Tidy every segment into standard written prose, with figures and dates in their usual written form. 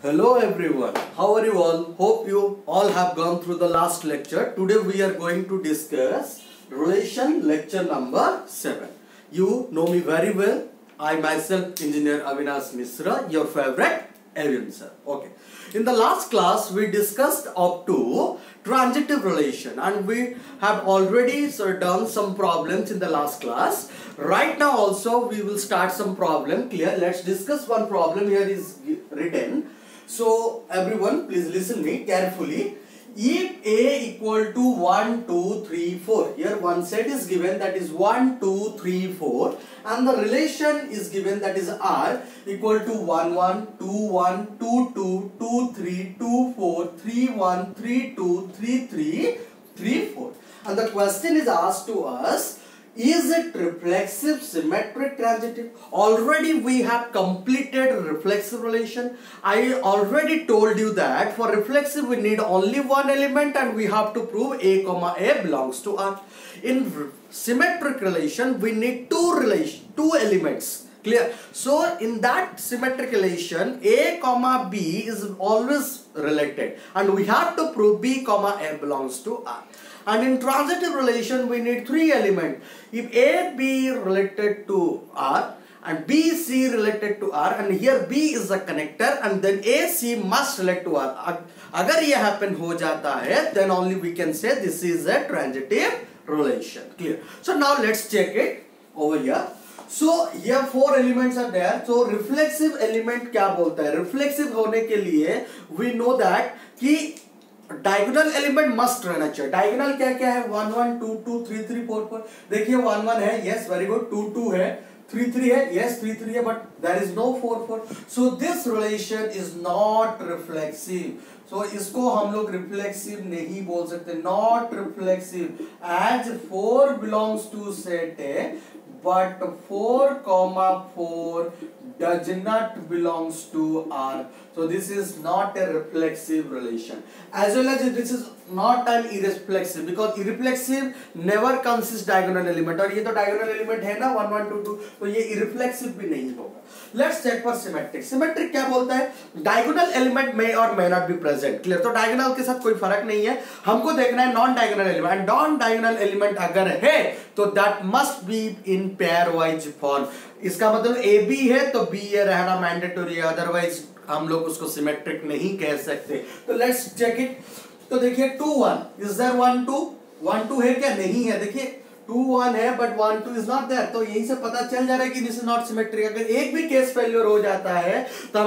Hello everyone, how are you all? Hope you all have gone through the last lecture. Today we are going to discuss relation lecture number 7. You know me very well. I myself Engineer Avinash Misra, your favorite avian sir. Okay. In the last class we discussed up to transitive relation and we have already done some problems in the last class. Right now also we will start some problem. Clear? Let's discuss one problem. Here is written. So everyone please listen me carefully. If A equal to 1, 2, 3, 4. Here one set is given, that is 1, 2, 3, 4, and the relation is given, that is R equal to 1, 1, 2, 1, 2, 2, 2, 3, 2, 4, 3, 1, 3, 2, 3, 3, 3, 4. And the question is asked to us, is it reflexive, symmetric, transitive? Already we have completed reflexive relation. I already told you that for reflexive we need only one element and we have to prove A, A belongs to R. In symmetric relation we need two elements. Clear? So in that symmetric relation A, B is always related and we have to prove B, A belongs to R. And in transitive relation we need three elements. If A, B related to R and B, C related to R, and here B is a connector and then A, C must relate to R. Agar ये happen हो जाता है, then only we can say this is a transitive relation. Clear? So now let's check it over here. So here four elements are there. So reflexive element क्या बोलता है? Reflexive होने के लिए we know that कि diagonal element must रहना चाहिए. Diagonal क्या क्या है? 1 1 2 2 3 3 4 4. देखिए 1 1 है, यस वेरी गुड. 2 2 है, 3 3 है, यस 3 3 है, but there is no 4 4. So this relation is not reflexive. सो इसको हम लोग रिफ्लेक्सिव नहीं बोल सकते. Not reflexive as 4 belongs to set A but 4, 4 does not belongs to R. So this is not a reflexive relation. As well as this is not an irreflexive, because irreflexive never consists diagonal element. और ये तो diagonal element है ना 1 1 2 2, तो ये irreflexive भी नहीं होगा. Let's check for symmetric. Symmetric क्या बोलता है? Diagonal element may or may not be present. Clear? तो diagonal के साथ कोई फर्क नहीं है. हमको देखना है non diagonal element. And non diagonal element अगर है तो that must be in pairwise form. इसका मतलब ए बी है तो बी ए रहना मैंडेटरी है, अदरवाइज हम लोग उसको सिमेट्रिक नहीं कह सकते. तो लेट्स चेक इट. तो देखिए 2 1 इज देयर 1 2 1 2 है क्या? नहीं है. देखिए 2 1 है बट 1 2 इज नॉट देयर. तो यहीं से पता चल जा रहा है कि दिस इज नॉट सिमेट्रिक. अगर एक भी केस फेल्योर हो जाता है तो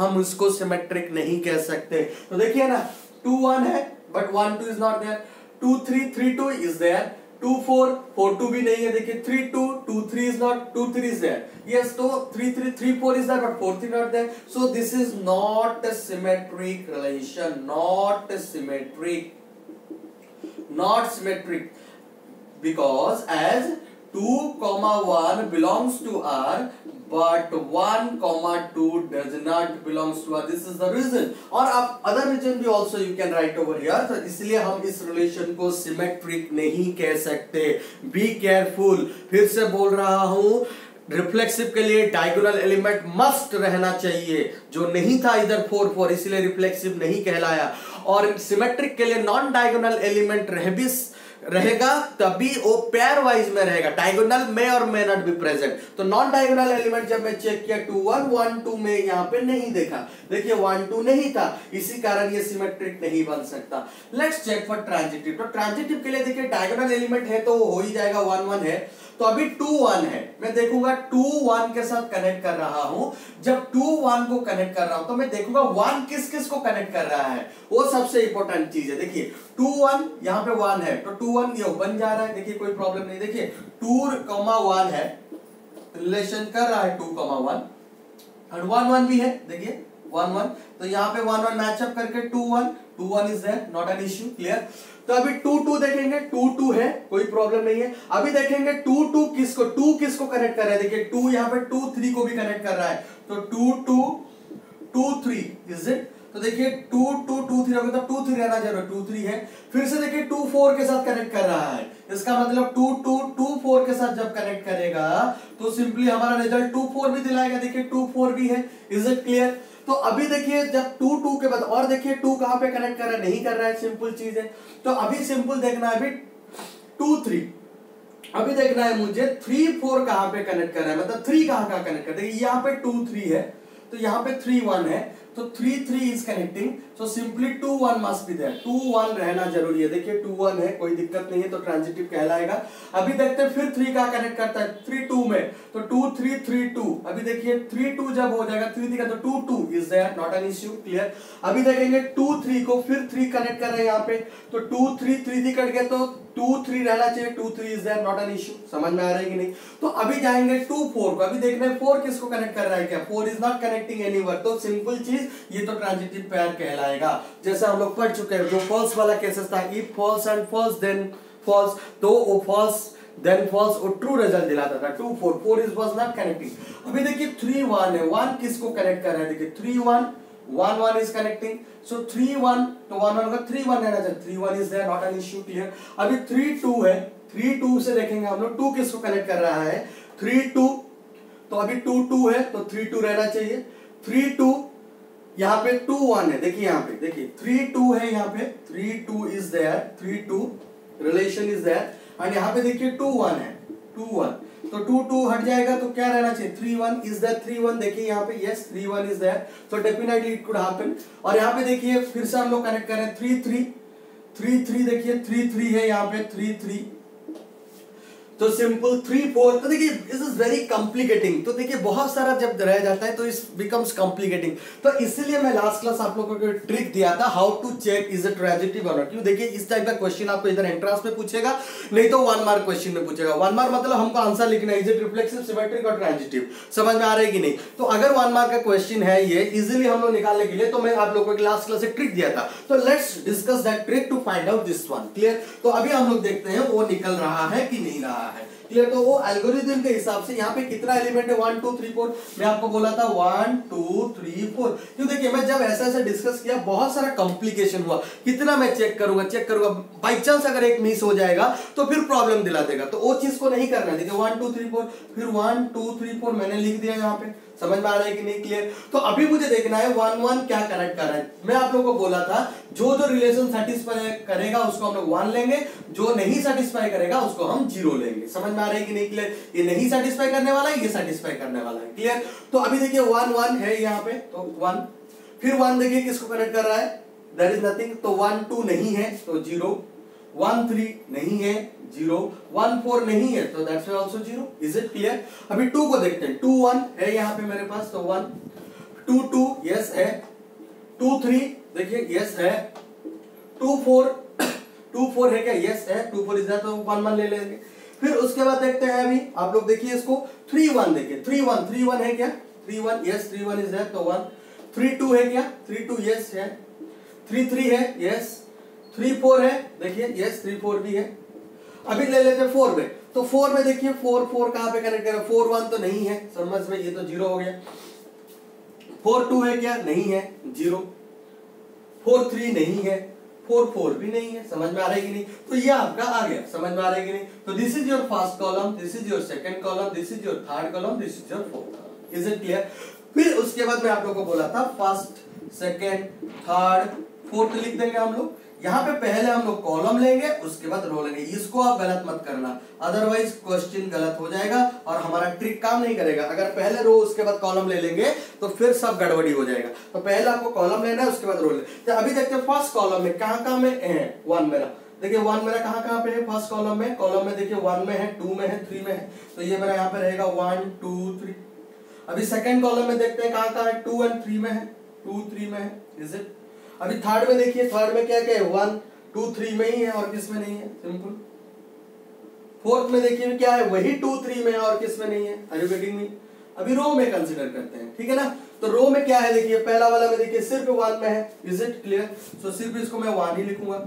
हम उसको सिमेट्रिक नहीं कह सकते. तो देखिए ना 2 1 है but 1 2 is not there. 2 3 3 2 is there. 2 4 4 2 भी नहीं है. देखिए 3 2 2 3 is not, 2 3 is there. Yes, so 3 3 3 4 is there but 4 3 not there. So this is not a symmetric relation. Not a symmetric. Not symmetric because as 2 1 belongs to R but 1 2 does not belongs to R. This is the reason. और आप other reason भी also you can write over here. तो इसलिए हम इस relation को symmetric नहीं कह सकते. Be careful. फिर से बोल रहा हूँ, रिफ्लेक्सिव के लिए डायगोनल एलिमेंट मस्ट रहना चाहिए, जो नहीं था इधर 4 4, इसलिए रिफ्लेक्सिव नहीं कहलाया. और सिमेट्रिक के लिए नॉन डायगोनल एलिमेंट रहेगा तभी वो पेयर वाइज में रहेगा. डायगोनल में और मे नॉट बी प्रेजेंट. तो नॉन डायगोनल एलिमेंट जब मैं चेक किया 2 1 1 2 में यहाँ पे नहीं देखा. देखिए 1 2 नहीं था, इसी कारण ये सिमेट्रिक नहीं बन सकता. Let's check for transitive. तो ट्रांजिटिव के लिए देखिए डायगोनल एलिमेंट है तो हो ही जाएगा. 1 1 है तो अभी 2 1 है. मैं देखूंगा 2 1 के साथ कनेक्ट कर रहा हूं. जब 2 1 को कनेक्ट कर रहा हूं तो मैं देखूंगा 1 किस किस को कनेक्ट कर रहा है. वो सबसे इंपॉर्टेंट चीज है. देखिए 2 1 यहाँ पे 1 है तो 2 1 ये बन जा रहा है. देखिए कोई प्रॉब्लम नहीं. देखिए 2 1 है, रिलेशन कर रहा है 2 1 और 1 1 भी है. देखिए 1 1 तो यहाँ पे 1 1 मैचअप करके 2 1 is there, not an issue. Clear? तो अभी 2 2 देखेंगे. 2 2 है, कोई प्रॉब्लम नहीं है. अभी देखेंगे 2 2 किसको कनेक्ट कर रहा है. देखिए 2 यहाँ पे 2 3 को भी कनेक्ट कर रहा है. तो 2 2 2 3 इज इट. तो देखिए 2 2 2 3 होगा तो 2 3 रहना जरूरी. 2 3 है. फिर से देखिए 2 4 के साथ कनेक्ट कर रहा है. इसका मतलब 2 2 2 4 के साथ जब कनेक्ट करेगा तो सिंपली हमारा रिजल्ट 2 4 भी दिलाएगा. देखिए 2 4 भी है. Is it clear? तो अभी देखिए जब 2 2 के बाद और देखिए 2 कहां पे कनेक्ट कर रहा है, नहीं कर रहा है, सिंपल चीज है। तो अभी सिंपल देखना है अभी 2 3, अभी देखना है मुझे 3 4 कहां पे कनेक्ट कर रहा है, मतलब 3 कहां कनेक्ट कर रहा है। यहाँ पे 2 3 है तो यहाँ पे 3 1 है, तो 3 3 is connecting, so simply 2 1 must be there, 2 1 रहना जरूरी है। देखिए 2 1 है, कोई दिक्कत नहीं है, तो ट्रांजिटिव कहलाएगा। अभी देखते हैं फिर 3 का कनेक्ट करता है 3 2 में, तो 2 3 3 2, अभी देखिए 3 2 जब हो जाएगा 3 3 का, तो 2 2 is there, not an issue, clear. अभी देखेंगे 2 3 को फिर 3 कनेक्ट कर रहे हैं यहाँ पे, तो 2 3 3 3 कट गया, तो 2 3 रहना चाहिए, 2 3 is there, not an issue. समझ में आ रहा है कि नहीं। तो अभी जाएंगे 2 4 को, अभी देखना है 4 किसको कनेक्ट कर रहा है, क्या 4 इज नॉट कनेक्टिंग एनीवेयर, तो सिंपल चीज ये तो ट्रांजिटिव पेयर कहलाएगा। जैसे हम लोग पढ़ चुके हैं जो फॉल्स वाला केसेस था, if false and false then false, तो वो फॉल्स देन फॉल्स और ट्रू रिजल्ट दिलाता था। 2 4 4 इज वाज नॉट कनेक्टिंग। अभी देखिए 3 1 है, 1 किसको कनेक्ट कर रहा है, देखिए 3 1 1 1 is connecting, so 3 1 तो 1 1 का 3 1 रहना चाहिए, 3 1 is there, not an issue, clear। अभी 3 2 है, 3 2 से देखेंगे हम लोग 2 किसको कनेक्ट कर रहा है, 3 2, तो अभी 2 2 है तो 3 2 रहना चाहिए, 3 2, यहाँ पे 2 1 है, देखिए यहाँ पे देखिए 3 2 है, यहाँ पे 3 2 is there, 3 2 relation is there, और यहाँ पे देखिए 2 1 है, 2 1, तो 2 2 हट जाएगा तो क्या रहना चाहिए, 3 1 इज देयर, 3 1 देखिए यहाँ पे, यस 3 1 इज देयर, तो डेफिनेटली इट कुड हैपन। और यहाँ पे देखिए फिर से हम लोग कनेक्ट कर रहे हैं 3 3 3 3, देखिए 3 3 है यहाँ पे, 3 3, तो सिंपल 3 4, तो देखिए दिस इज वेरी कॉम्प्लिकेटिंग। तो देखिए बहुत सारा जब रह जाता है तो इस बिकम्स कॉम्प्लिकेटिंग, तो इसीलिए मैं लास्ट क्लास आप लोगों को ट्रिक दिया था, how to check is it transitive और नॉट। क्यों, देखिए इस टाइप का क्वेश्चन आपको इधर एंट्रेंस में पूछेगा, नहीं तो 1 मार्क क्वेश्चन में पूछेगा। 1 मार्क मतलब हमको आंसर लिखना है, इज इट रिफ्लेक्सिव, सिमेट्रिक और ट्रांजिटिव। समझ में आ रहा है कि नहीं। तो अगर 1 मार्क का क्वेश्चन है ये इजीली हम लोग निकालने के लिए, तो मैं आप लोगों को लास्ट क्लास से ट्रिक दिया था, तो let's discuss that trick to find out this one, clear. तो अभी हम लोग देखते हैं वो निकल रहा है कि नहीं रहा है, क्लियर। तो वो एल्गोरिथम के हिसाब से यहाँ पे कितना एलिमेंट है, 1 2 3 4, मैं आपको बोला था 1 2 3 4। क्यों, देखिए मैं जब ऐसा डिस्कस किया बहुत सारा कॉम्प्लिकेशन हुआ, कितना मैं चेक करूंगा, बाई चांस अगर एक मिस हो जाएगा तो फिर प्रॉब्लम दिला देगा, तो वो चीज को नहीं करना है। देखिए 1 2 3 4, फिर 1 2 3 4 मैंने लिख दिया यहाँ पे। समझ में आ रहा है कि नहीं, क्लियर। तो अभी मुझे देखना है 1 1 क्या कनेक्ट कर रहा है। मैं आप लोगों को बोला था जो जो रिलेशन सेटिस्फाई करेगा उसको हम लोग 1 लेंगे, जो नहीं सेटिस्फाई करेगा उसको हम 0 लेंगे। समझ में आ रहा है कि नहीं, क्लियर। ये नहीं सेटिस्फाई करने वाला है, ये सेटिस्फाई करने वाला है, क्लियर। तो अभी देखिए 1 1 है यहाँ पे, तो 1, फिर 1 देखिए किसको कनेक्ट कर रहा है, देयर इज नथिंग, तो 1 2 नहीं है तो 0, 1 3 नहीं है 0, 1 4 नहीं है तो that's also 0। Is it clear. अभी 2 को देखते हैं, 2 1 है यहाँ पे मेरे पास, तो 1 2 2 यस है, 2 3 देखिए यस है, 2 4 है क्या, यस है, 2 4 इज दैट, तो 1 1 ले लेंगे। फिर उसके बाद देखते हैं अभी आप लोग देखिए इसको 3 1 देखिए, 3 1 है क्या, 3 1 यस, 3 1 इज दैट, तो 1, 3 2 है क्या, 3 2 यस है, 3 3 है यस, 3 4 है देखिए यस, 3 4 भी है। अभी ले लेते हैं 4 में, तो 4 में देखिए 4 4 कहां पे कनेक्ट करें, 4 1 तो नहीं है, समझ में, ये तो 0 हो गया। 4 2 है क्या, नहीं है 0, 4 3 नहीं है, 4 4 भी नहीं है। समझ में आ रहा है कि नहीं। तो ये आपका आ गया, समझ में आ रहा है कि नहीं। तो this is your first column, this is your second column, this is your third column, this is your fourth column. Is it clear. फिर उसके बाद मैं आप लोगों को बोला था फर्स्ट सेकंड थर्ड फोर्थ लिख देंगे हम लोग। यहाँ पे पहले हम लोग कॉलम लेंगे, उसके बाद रो लेंगे। इसको आप गलत मत करना, अदरवाइज क्वेश्चन गलत हो जाएगा और हमारा ट्रिक काम नहीं करेगा। अगर पहले रो उसके बाद कॉलम ले लेंगे तो फिर सब गड़बड़ी हो जाएगा। तो पहले आपको कॉलम लेना है, उसके बाद रो लेना। तो अभी देखते हैं फर्स्ट कॉलम में कहाँ में है 1 मेरा। देखिए 1 मेरा कहाँ पे है फर्स्ट कॉलम में देखिए 1 में है, 2 में है, 3 में है। तो ये मेरा यहाँ पे रहेगा 1 2 3। अभी सेकंड कॉलम में देखते हैं कहाँ है, 2 और 3 में है, 2 3 में है। Is it. अभी थर्ड में देखिए, थर्ड में क्या क्या है, 1 2 3 में ही है और किस में नहीं है, सिंपल। फोर्थ में देखिए क्या है, वही 2 3 में है और किस में नहीं है, आर यू गेटिंग मी। अभी रो में कंसीडर करते हैं, ठीक है ना। तो रो में क्या है, देखिए पहला वाला में देखिए सिर्फ 1 में है। Is it clear. सो सिर्फ इसको मैं 1 ही लिखूंगा।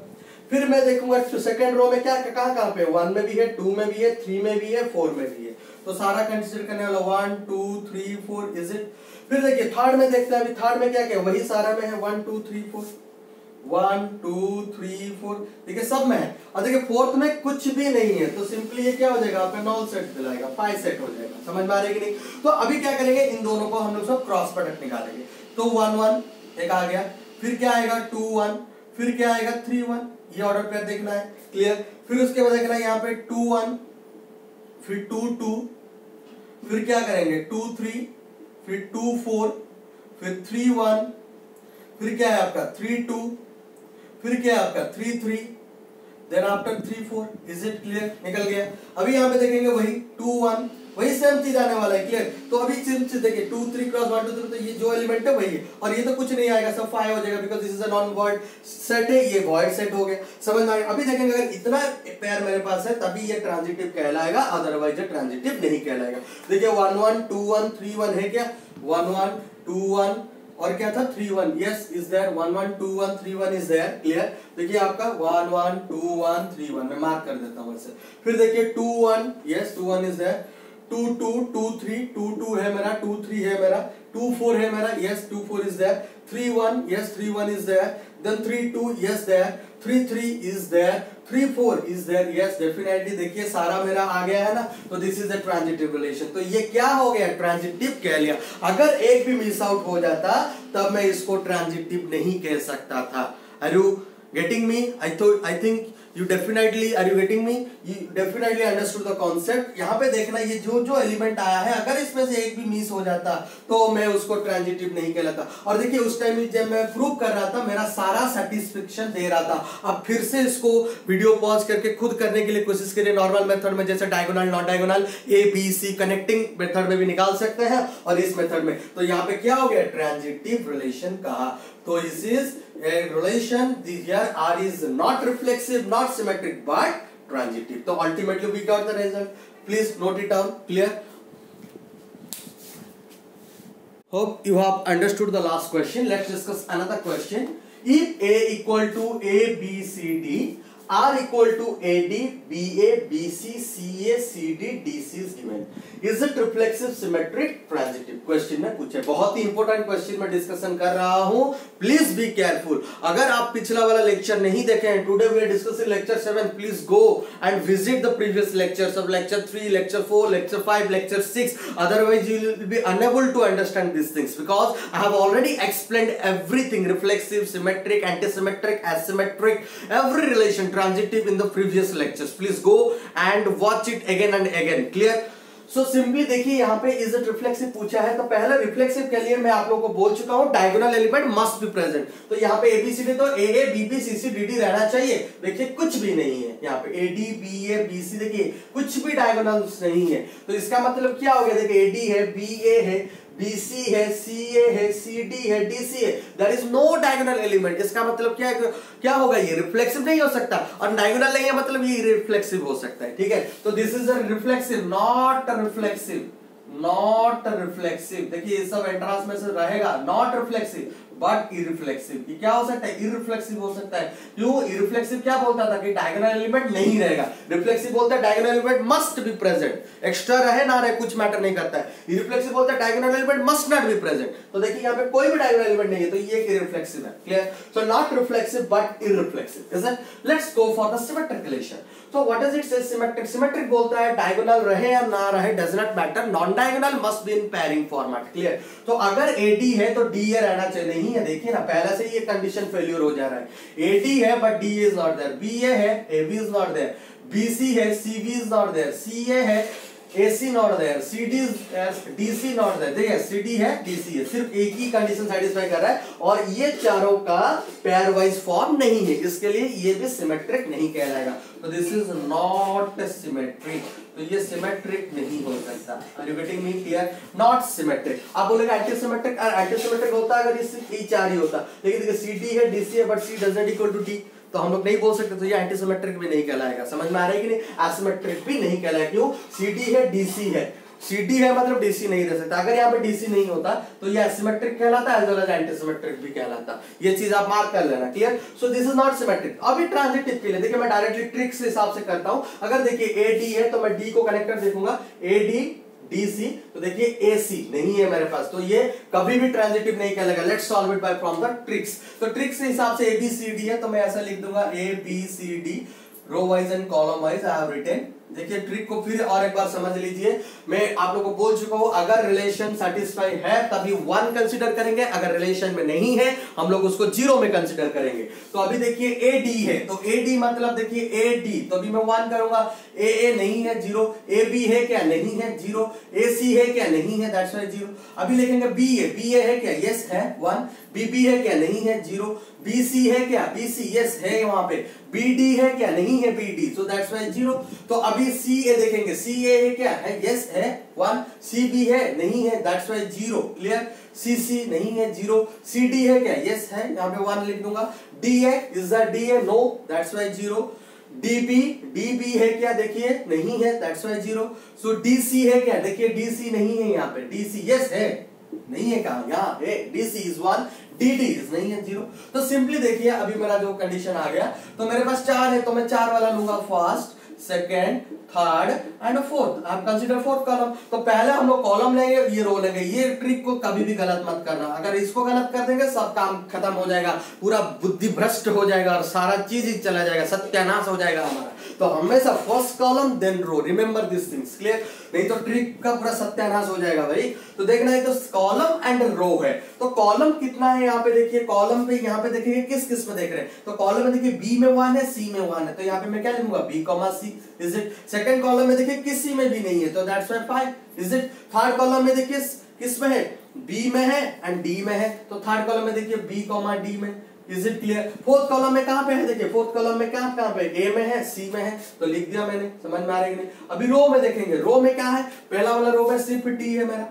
फिर मैं देखूंगा सेकंड रो में क्या कहाँ पे, 1 में भी है, 2 में भी है, 3 में भी है, 4 में भी है। तो सारा कंसीडर करने वाला 1 2 3 4। Is it. फिर देखिए थर्ड में देखते हैं, अभी थर्ड में क्या क्या, वही सारा में है, 1 2 3 4, 1 2 3 4, देखिए सब में है। और देखिए फोर्थ में कुछ भी नहीं है, तो सिंपली ये क्या हो जाएगा, आपका नॉल सेट दिलाएगा, पाई सेट हो जाएगा। समझ में आ रही कि नहीं। तो अभी क्या करेंगे, इन दोनों को हम लोग सब क्रॉस प्रोडक्ट निकालेंगे। तो 1 1 एक आ गया, फिर क्या आएगा 2 1, फिर क्या आएगा 3 1, ये ऑर्डर पेयर देखना है, क्लियर। फिर उसके बाद देखना है यहाँ पे 2 1, फिर 2 2, फिर क्या करेंगे 2 3, फिर 2 4, फिर 3 1, फिर क्या है आपका 3 2, फिर क्या है आपका 3 3, then after 3 4। Is it clear? निकल गया। अभी यहाँ पे देखेंगे वही 2 1, वही सेम चीज आने वाला है, क्लियर। तो अभी सिर्फ देखिए 2 3 क्रॉस 1 2 3, तो ये जो एलिमेंट है वही है, और ये तो कुछ नहीं आएगा, सब 5 हो जाएगा, because this is a non void set है, ये वॉइड सेट हो गया। समझ में आएगा? अभी देखेंगे अगर इतना पेयर मेरे पास है तभी ये ट्रांजिटिव कहलाएगा, अदरवाइज ये ट्रांजिटिव नहीं कहलाएगा। देखिए 1 1 2 1 3 1 है क्या, 1 1 2 1 और क्या था 3 1, yes is there, 1 1 2 1 3 1 is there, clear. देखिए आपका 1 1 2 1 3 1 मैं मार्क कर देता हूं ऐसे। फिर देखिए 2 1, यस 2 1 इज देयर, 2 2 2 3 2 2 है मेरा, 2 3 है मेरा, 2 4 है मेरा, yes 2 4 is there, 3 1, yes 3 1 is there, then 3 2, yes there, 3 3 is there, 3 4 is there, yes definitely. देखिए सारा मेरा आ गया है ना, तो this is the transitive relation. तो ये क्या हो गया, ट्रांजिटिव कह लिया। अगर एक भी मिस आउट हो जाता तब मैं इसको ट्रांजिटिव नहीं कह सकता था। Are you getting me? I think you definitely, are you getting me? You definitely understood the concept। यहाँ पे देखना ये जो जो एलिमेंट आया है, अगर इसमें से एक भी मिस हो जाता तो मैं उसको ट्रांजिटिव नहीं कहलाता। और देखिए उस टाइम जब मैं प्रूव कर रहा था मेरा सारा सेटिस्फेक्शन दे रहा था। अब फिर से इसको वीडियो पॉज करके खुद करने के लिए कोशिश करिए, नॉर्मल मेथड में, जैसे diagonal non diagonal A B C connecting method में भी निकाल सकते हैं, और इस मेथड में। तो यहाँ पे क्या हो गया, ट्रांजिटिव रिलेशन कहा। तो this is a relation, here R is not reflexive, not symmetric, but transitive. So ultimately we got the result. Please note it down. Clear? Hope you have understood the last question. Let's discuss another question. If A equal to A, B, C, D, R equal to AD, BA, BC, CA, CD, DC is given. Is it reflexive, symmetric, transitive? Question में पूछे, बहुत ही important question में discussion कर रहा हूं, please be careful. अगर आप पिछला वाला लेक्चर नहीं देखे हैं, today we are discussing lecture 7, please go and visit the previous lectures of lecture 3, lecture 4, lecture 5, lecture 6, otherwise you will be unable to understand these things, because I have already explained everything, reflexive, symmetric, antisymmetric, asymmetric, every relation transitive in the previous lectures. Please go and watch it again and again. Clear? So simply देखिए यहाँ पे is it reflexive पूछा है, तो पहला reflexive के लिए मैं आप लोगों को बोल चुका हूँ diagonal element must be present. तो यहाँ पे ABCD तो AA BB CC DD रहना चाहिए। देखिए कुछ भी नहीं है यहाँ पे, AD BA BC देखिए कुछ भी डायगोनल्स नहीं है। तो इसका मतलब क्या हो गया, देखिए AD है, BA है, BC है, CA है, CD है, DC है, there is no diagonal element. इसका मतलब क्या है, क्या होगा, ये रिफ्लेक्सिव नहीं हो सकता, और डायगोनल नहीं है मतलब ये रिफ्लेक्सिव हो सकता है। ठीक है, तो this is a reflexive, not reflexive, not reflexive. देखिए ये सब एंट्रांस में से रहेगा, नॉट रिफ्लेक्सिव बट इरिफ्लेक्सिव। ये क्या हो सकता है, इरिफ्लेक्सिव हो सकता है। क्यों, इरिफ्लेक्सिव क्या बोलता था कि डायगोनल एलिमेंट नहीं रहेगा, रिफ्लेक्सिव बोलता है diagonal element must be present, extra रहे ना रहे कुछ मैटर नहीं करता है। इरिफ्लेक्सिव बोलता है diagonal element must not be present. तो देखिए यहाँ पे कोई भी डायगोनल एलिमेंट नहीं है, तो ये इरिफ्लेक्सिव है। Clear? So not reflexive but irreflexive. Is it? Let's go for the symmetric relation. So what does it say? Symmetric. Symmetric बोलता है डायगोनल रहे या ना रहे does not matter, non diagonal must be in pairing format. Clear? तो अगर AD है तो DA रहना चाहिए, नहीं है, देखिए ना पहले से ये कंडीशन फेल्यूर हो जा रहा है। AD है but DA is not there, BA है AB is not there, BC है CB is not there, CA है AC not there, CD DC not there। देखिए CD है DC है, सिर्फ एक ही कंडीशन सेटिस्फाई कर रहा है, और ये चारों का पेयर वाइज फॉर्म नहीं है, इसके लिए ये भी सिमेट्रिक नहीं कहलाएगा। तो दिस इज नॉट सिमेट्रिक, तो ये सिमेट्रिक नहीं हो सकता। Are you getting me? Clear? Not symmetric. आप बोलेगा एंटी सिमेट्रिक, एंटी सिमेट्रिक होता अगर ये चार ही होता, लेकिन देखिए CD है DC है but C does not equal to D, तो हम लोग नहीं बोल सकते, तो ये एंटीसिमेट्रिक भी नहीं कहलाएगा। समझ में आ रहा है कि नहीं? एसिमेट्रिक भी नहीं कहलाएगा। क्यों? CD है DC है, CD है मतलब DC नहीं रह सकता। अगर यहाँ पे DC नहीं होता तो ये एसिमेट्रिक कहलाता है, एज वेल एज एंटीसिमेट्रिक भी कहलाता। ये चीज आप मार्क कर लेना। Clear? So this is not symmetric. अभी ट्रांजिटिव के लिए देखिए मैं डायरेक्टली ट्रिक्स हिसाब से करता हूं। अगर देखिए AD है तो मैं D को कनेक्ट कर देखूंगा, AD DC, तो देखिए AC नहीं है मेरे पास, तो ये कभी भी ट्रांजिटिव नहीं कहलाएगा। Let's solve it by from the tricks. तो ट्रिक्स के हिसाब से ABCD है तो मैं ऐसा लिख दूंगा ABCD, row wise and column wise I have written देखिए ट्रिक को फिर और एक बार समझ लीजिए। मैं आप लोगों को बोल चुका हूं, अगर रिलेशन सेटिस्फाई है तभी 1 कंसीडर करेंगे, अगर रिलेशन में नहीं है हम लोग उसको 0 में कंसीडर करेंगे। तो अभी देखिए AD है, तो AD मतलब देखिए AD, तो अभी मैं 1 करूंगा। AA नहीं है 0, AB है क्या, नहीं है 0, AC है क्या, नहीं है, दैट्स व्हाई 0। अभी लिखेंगे BA है क्या, यस है 1, BB है क्या, नहीं है 0, BC है क्या, BC यस है वहां पे, BD है क्या, नहीं है BD, सो दैट्स व्हाई 0। तो अभी CA देखेंगे, CA है क्या, है यस है 1, CB है नहीं है, दैट्स व्हाई 0, क्लियर। CC नहीं है 0, CD है क्या, यस है, यहां पे 1 लिख दूंगा। DA is the DA, no, that's why 0। DB है क्या, देखिए नहीं है, दैट्स व्हाई 0। सो DC है क्या, देखिए DC नहीं है यहाँ पे, DC यस है, नहीं है, कहा यहाँ है, DC इज 1, DD इज नहीं है 0। तो सिंपली देखिए अभी मेरा जो कंडीशन आ गया, तो मेरे पास 4 है तो मैं 4 वाला लूंगा, first, second, third and fourth. आप कंसीडर फोर्थ कॉलम। तो पहले हम लोग कॉलम लेंगे, ये रो लेंगे। ये ट्रिक को कभी भी गलत मत करना, अगर इसको गलत कर देंगे सब काम खत्म हो जाएगा, पूरा बुद्धि भ्रष्ट हो जाएगा और सारा चीज ही चला जाएगा, सत्यानाश हो जाएगा हमारा। तो हमेशा first column then row, remember this things, clear. नहीं तो ट्रिक का पूरा सत्यानाश हो जाएगा भाई। तो देखना है तो कॉलम एंड रो है। तो कॉलम कितना है यहाँ पे देखिए, कॉलम पे यहाँ पे देखिए किस किस में देख रहे हैं। तो कॉलम में देखिए बी में 1 है, सी में 1 है, तो यहाँ पे मैं क्या लिखूंगा, B comma C, is it. Second column में देखिए किसी में भी नहीं है, तो that's why 5, is it. Third column में देखिए किस में है, बी में है एंड डी में है, तो थर्ड कॉलम में देखिए बी कॉमा डी में, is it clear. Fourth column में कहां पे है, देखिए फोर्थ कॉलम में कहां पे, ए में है, सी में है, तो लिख दिया मैंने, समझ में आ रही है नहीं। अभी रो में देखेंगे, रो में क्या है, पहला वाला रो में सिर्फ डी है मेरा,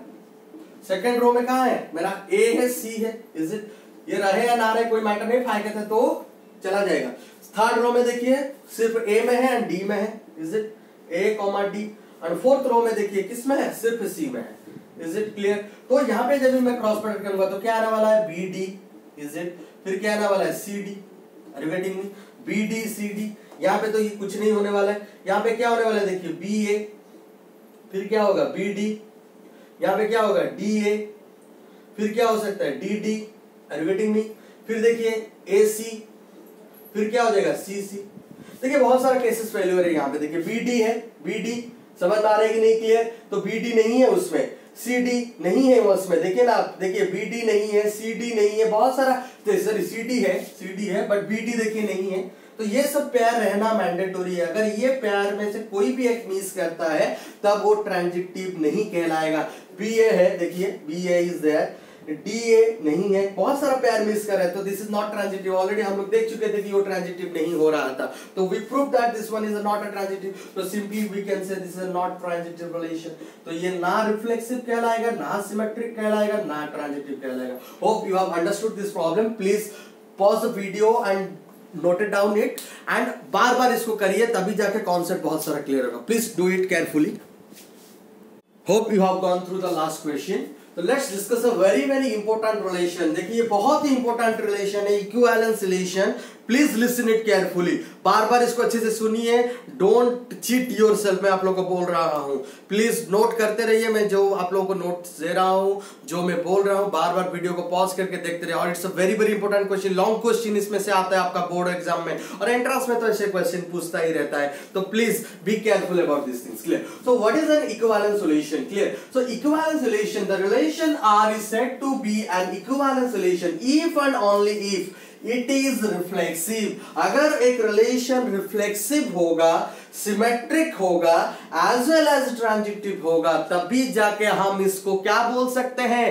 सेकंड रो में कहां है मेरा, ए है, सी है, इज इट। ये रहे या ना रहे कोई मैटर नहीं, फाइव कहते तो चला जाएगा। थर्ड रो में देखिए सिर्फ ए में है एंड डी में है, is it, A comma D. And fourth row में देखिए किस में है, सिर्फ सी में है, इज इट क्लियर। तो यहाँ पे जब मैं क्रॉस प्रोडक्ट करूंगा तो क्या आने वाला है, बी डी, इज इट। फिर क्या आने वाला है, C D, are you getting me, B D C D. यहाँ पे तो ये कुछ नहीं होने वाला है, यहाँ पे क्या होने वाला है देखिए, बी ए, फिर क्या होगा बी डी, यहाँ पे क्या होगा डी ए, फिर क्या हो सकता है D D, are you getting me. फिर देखिए ए सी, फिर क्या हो जाएगा सी सी। देखिए बहुत सारा केसेस फेल्यूर है यहाँ पे, देखिए बी डी है, बी डी समझ में आ रहा है कि नहीं, क्लियर। तो बी डी नहीं है उसमें, सी डी नहीं है उसमें, देखिए ना आप, देखिए बी डी नहीं है, सी डी नहीं है, बहुत सारा, सॉरी सी डी है बट बी डी देखिए नहीं है। तो ये सब पेयर रहना मैंडेटोरी है। अगर ये पेयर में से कोई भी एक मिस करता है तब वो ट्रांजिटिव नहीं कहलाएगा। बी ए है, देखिए B A is there, D A नहीं है, बहुत सारा पेयर मिस कर रहे हैं, तो this is not transitive. Already हम लोग देख चुके थे कि वो ट्रांजिटिव नहीं हो रहा था, तो we prove that this one is not a transitive. तो simply we can say this is not transitive relation. तो ये ना रिफ्लेक्सिव कहलाएगा, ना सिमेट्रिक कहलाएगा, ना ट्रांजिटिव कहलाएगा। Hope you have understood this problem. Please pause the video and note it down it, and बार बार इसको करिए, तभी जाके कॉन्सेप्ट बहुत सारा क्लियर होगा। Please do it carefully. Hope you have gone through the last question. तो let's discuss a very important relation. देखिए बहुत ही इंपॉर्टेंट रिलेशन है, equivalence relation. Please listen it carefully, बार बार इसको अच्छे से सुनिए, डोंट चीट योरसेल्फ। मैं आप लोगों को बोल रहा हूं, प्लीज नोट करते रहिए। मैं जो आप लोगों को नोट्स दे रहा हूं, जो मैं बोल रहा हूं, बार बार वीडियो को पॉज करके देखते रहिए। और it's a very important question, long question इसमें से आता है आपका बोर्ड एग्जाम में, और एंट्रेंस में तो ऐसे क्वेश्चन पूछता ही रहता है। तो please be careful about this things, clear. So what is an equivalence relation, clear. So equivalence relation, the relation R is said to be an equivalence relation if and only if it is reflexive। अगर एक relation reflexive होगा, symmetric होगा, as well as transitive होगा, तभी जाके हम इसको क्या बोल सकते हैं,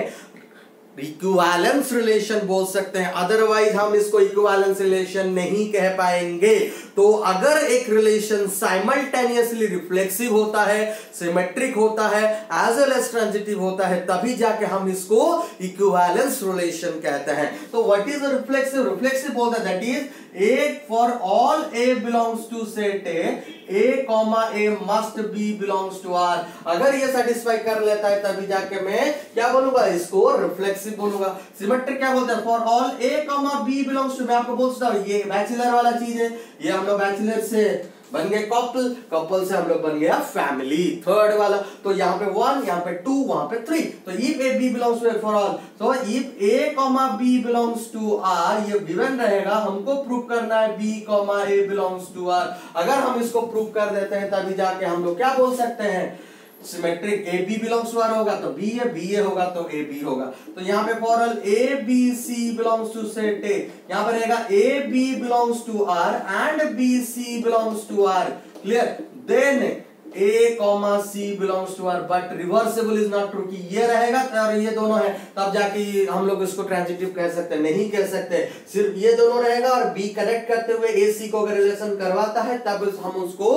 इक्विवेलेंस रिलेशन बोल सकते हैं। अदरवाइज हम इसको इक्विवेलेंस रिलेशन नहीं कह पाएंगे। तो अगर एक रिलेशन साइमल्टेनियसली रिफ्लेक्सिव होता है, सिमेट्रिक होता है, एज वेल एज ट्रांजिटिव होता है, तभी जाके हम इसको इक्विवेलेंस रिलेशन कहते हैं। तो व्हाट इज रिफ्लेक्सिव, रिफ्लेक्सिव बोलता है that is A for all A belongs to set A comma A must be belongs to R। अगर ये सेटिस्फाई कर लेता है तभी जाके मैं क्या बोलूंगा, इसको रिफ्लेक्सिव बोलूंगा। सिमेट्रिक क्या बोलते हैं, for all A comma B belongs to, मैं आपको बोलता हूं ये बैचलर वाला चीज है, ये हम लोग बैचलर से बन गए कपल, कपल से हम लोग बन गया फैमिली। थर्ड वाला तो यहाँ पे 1, यहाँ पे 2, वहां पे 3। तो if A B belongs to for all, तो if A comma B belongs to R, ये गिवन रहेगा, हमको प्रूव करना है B comma A belongs to R. अगर हम इसको प्रूव कर देते हैं तभी जाके हम लोग क्या बोल सकते हैं, symmetric A B belongs to R होगा तो बी है, बी ए होगा तो ए बी होगा। तो यहाँ पे for all A B C belongs to set A, यहाँ पर रहेगा A B belongs to R and B C belongs to R. Clear? Then A comma C belongs to R, but reversible is not true कि ये रहेगा और ये दोनों है तब जाके हम लोग इसको ट्रांजिटिव कह सकते हैं, नहीं कह सकते। सिर्फ ये दोनों रहेगा और B कनेक्ट करते हुए A C को अगर रिलेशन करवाता है तब हम उसको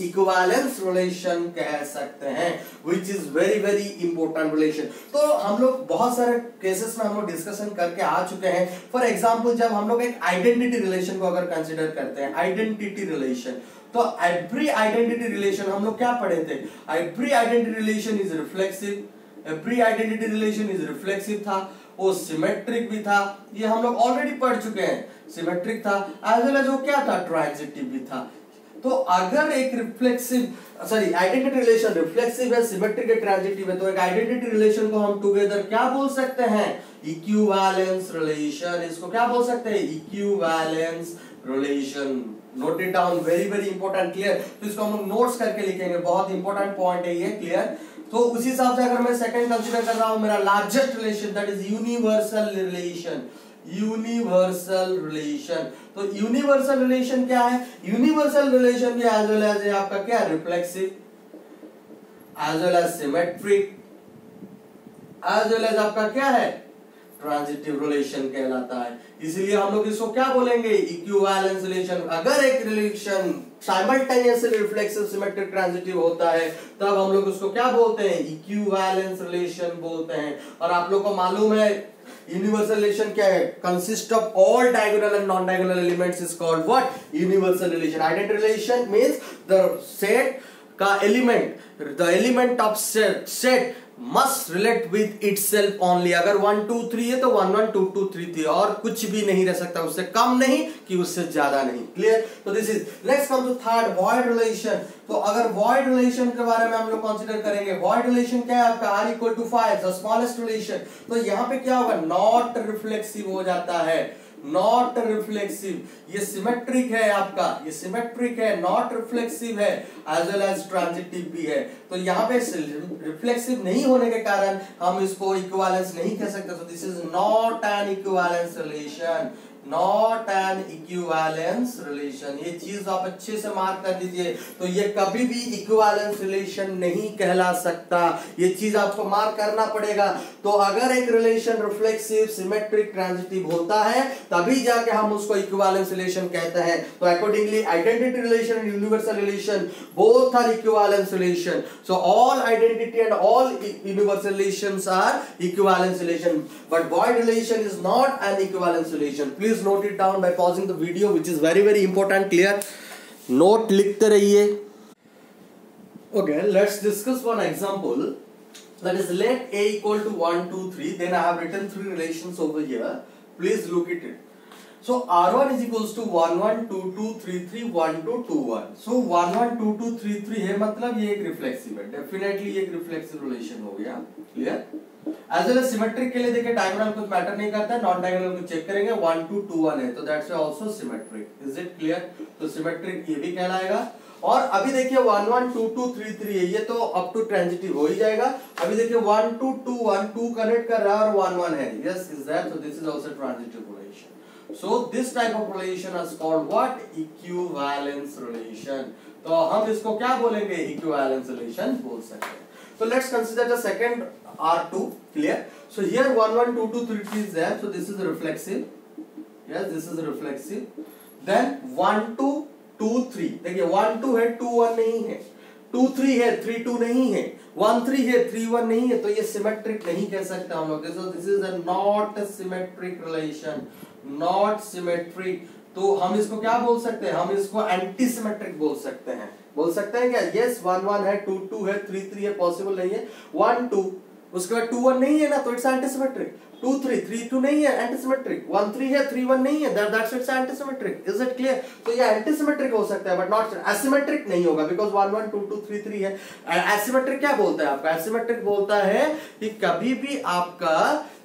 इक्विवेलेंस रिलेशन कह सकते हैं, which is very very important relation। तो हम लोग बहुत सारे केसेस में हम लोग डिस्कशन करके आ चुके हैं। फॉर एग्जाम्पल जब हम लोग एक आइडेंटिटी रिलेशन को अगर कंसिडर करते हैं, आइडेंटिटी रिलेशन, तो एवरी आइडेंटिटी रिलेशन हम लोग क्या पढ़े थे, every identity relation is reflexive, every identity relation is reflexive था, वो सिमेट्रिक भी था, ये हम लोग ऑलरेडी पढ़ चुके हैं। सिमेट्रिक था एज वेल एज वो क्या था, ट्रांजिटिव भी था। तो अगर एक आइडेंटिटी रिलेशन रिफ्लेक्सिव है, सिमेट्रिक है, ट्रांजिटिव है, तो एक आइडेंटिटी रिलेशन को हम टुगेदर क्या बोल सकते हैं, इक्विवेलेंस रिलेशन। इसको क्या बोल सकते हैं, equivalence relation. Note it down, very very important. Clear? तो इसको हम लोग नोट्स करके लिखेंगे, बहुत इंपॉर्टेंट पॉइंट है ये। क्लियर? तो उसी हिसाब से अगर मैं सेकंड कंसीडर कर रहा हूं, मेरा largest relation that is universal relation. Universal relation, तो यूनिवर्सल रिलेशन क्या है, यूनिवर्सल रिलेशन भी एज वेल एज आपका क्या, reflexive, as well as symmetric, as well as आपका क्या है, ट्रांजिटिव रिलेशन कहलाता है। इसलिए हम लोग इसको क्या बोलेंगे, इक्विवेलेंस रिलेशन। अगर एक relation simultaneously reflexive, symmetric, transitive होता है तब हम लोग उसको क्या बोलते हैं, इक्विवेलेंस रिलेशन बोलते हैं। और आप लोग को मालूम है यूनिवर्सल रिलेशन क्या है, consist of all diagonal and non diagonal elements is called what, universal relation. Identity relation means the set का element, the element of set must relate with itself only। अगर 1 2 3 है तो 1 1 2 2 3 3 और कुछ भी नहीं रह सकता, उससे कम नहीं कि उससे ज्यादा नहीं। क्लियर? तो this is, let's come to third, void relation. तो अगर वॉइड रिलेशन के बारे में हम लोग कंसीडर करेंगे, वॉइड रिलेशन क्या है आपका, r equal to 5, the smallest relation. तो यहाँ पे क्या होगा, नॉट रिफ्लेक्सिव हो जाता है, नॉट रिफ्लेक्सिव। ये सिमेट्रिक है आपका, ये सिमेट्रिक है, नॉट रिफ्लेक्सिव है, एज वेल एज ट्रांजिटिव भी है। तो यहाँ पे रिफ्लेक्सिव नहीं होने के कारण हम इसको इक्विवेलेंस नहीं कह सकते। So this is not an equivalence relation, not an equivalence relation. ये चीज आप अच्छे से मार्क कर दीजिए। तो ये कभी भी इक्विवेलेंस रिलेशन नहीं कहला सकता, ये चीज आपको मार्क करना पड़ेगा। तो अगर एक रिलेशन रिफ्लेक्सिव, सिमेट्रिक, ट्रांजिटिव होता है तभी जाके हम उसको इक्विवेलेंस रिलेशन कहते हैं। तो accordingly identity relation and universal relation both are equivalence relation. So all identity and all universal relations are equivalence relation, but void relation is not an equivalence relation। Please note it down by pausing the video, which is very very important। Clear? Note लिखते रहिए। Okay, let's discuss one example. That is, let a equal to 1 2 3, then I have written 3 relations over here. Please look at it. So r1 is equals to 1 1 2 2 3 3 1 2 2 1। So 1 1 2 2 3 3 है, मतलब ये एक reflexive है, definitely ये एक reflexive relation हो गया। Clear? As well as symmetric के लिए देखिए डायगोनल कुछ मैटर नहीं करता है, नॉन डायगोनल को चेक करेंगे, 1 2 2 1 है तो that's also symmetric. Is it clear? तो सिमेट्रिक ये भी कहलाएगा। और अभी देखिए 1 1 2 2 3 3 है, ये तो अप टू ट्रांजिटिव हो ही जाएगा। अभी देखिए 1 2 2 1 2 कनेक्ट कर रहा है और 1 1 है, yes is that, so this is also transitive relation. So this type of relation is called what? Equivalence relation। तो हम इसको क्या बोलेंगे? Equivalence relation बोल सकते हैं। So let's consider the second R2। Clear? So here 1 1 2 2 3 3 is there, so this is reflexive। Yes, this is reflexive। Then 1 2 2 3, देखिए 1 2 है, 2 1 नहीं है, 2 3 है, 3 2 नहीं है, 1 3 है, 3 1 नहीं है, तो ये सिमेट्रिक नहीं कह सकते हम लोग। So this is a not a symmetric relation, not symmetric. तो हम इसको क्या बोल सकते हैं? हम इसको एंटी सिमेट्रिक बोल सकते हैं। बोल सकते हैं क्या? यस, 1 1 है, 2 2 है, 3 3 है, पॉसिबल नहीं है। 1 2 उसके बाद 2 1 नहीं है ना, तो इट्स एंटी सिमेट्रिक। 2 2 3 3 2 नहीं है, एंटीसिमेट्रिक। 1 3 है, 3 1 नहीं है, that's it's antisymmetric. Is it clear? तो ये एंटीसिमेट्रिक हो सकता है बट नॉट एसिमेट्रिक नहीं होगा, बिकॉज 1 1 2 2 3 3 है। एसिमेट्रिक क्या बोलता है आपका? एसिमेट्रिक बोलता है कि कभी भी आपका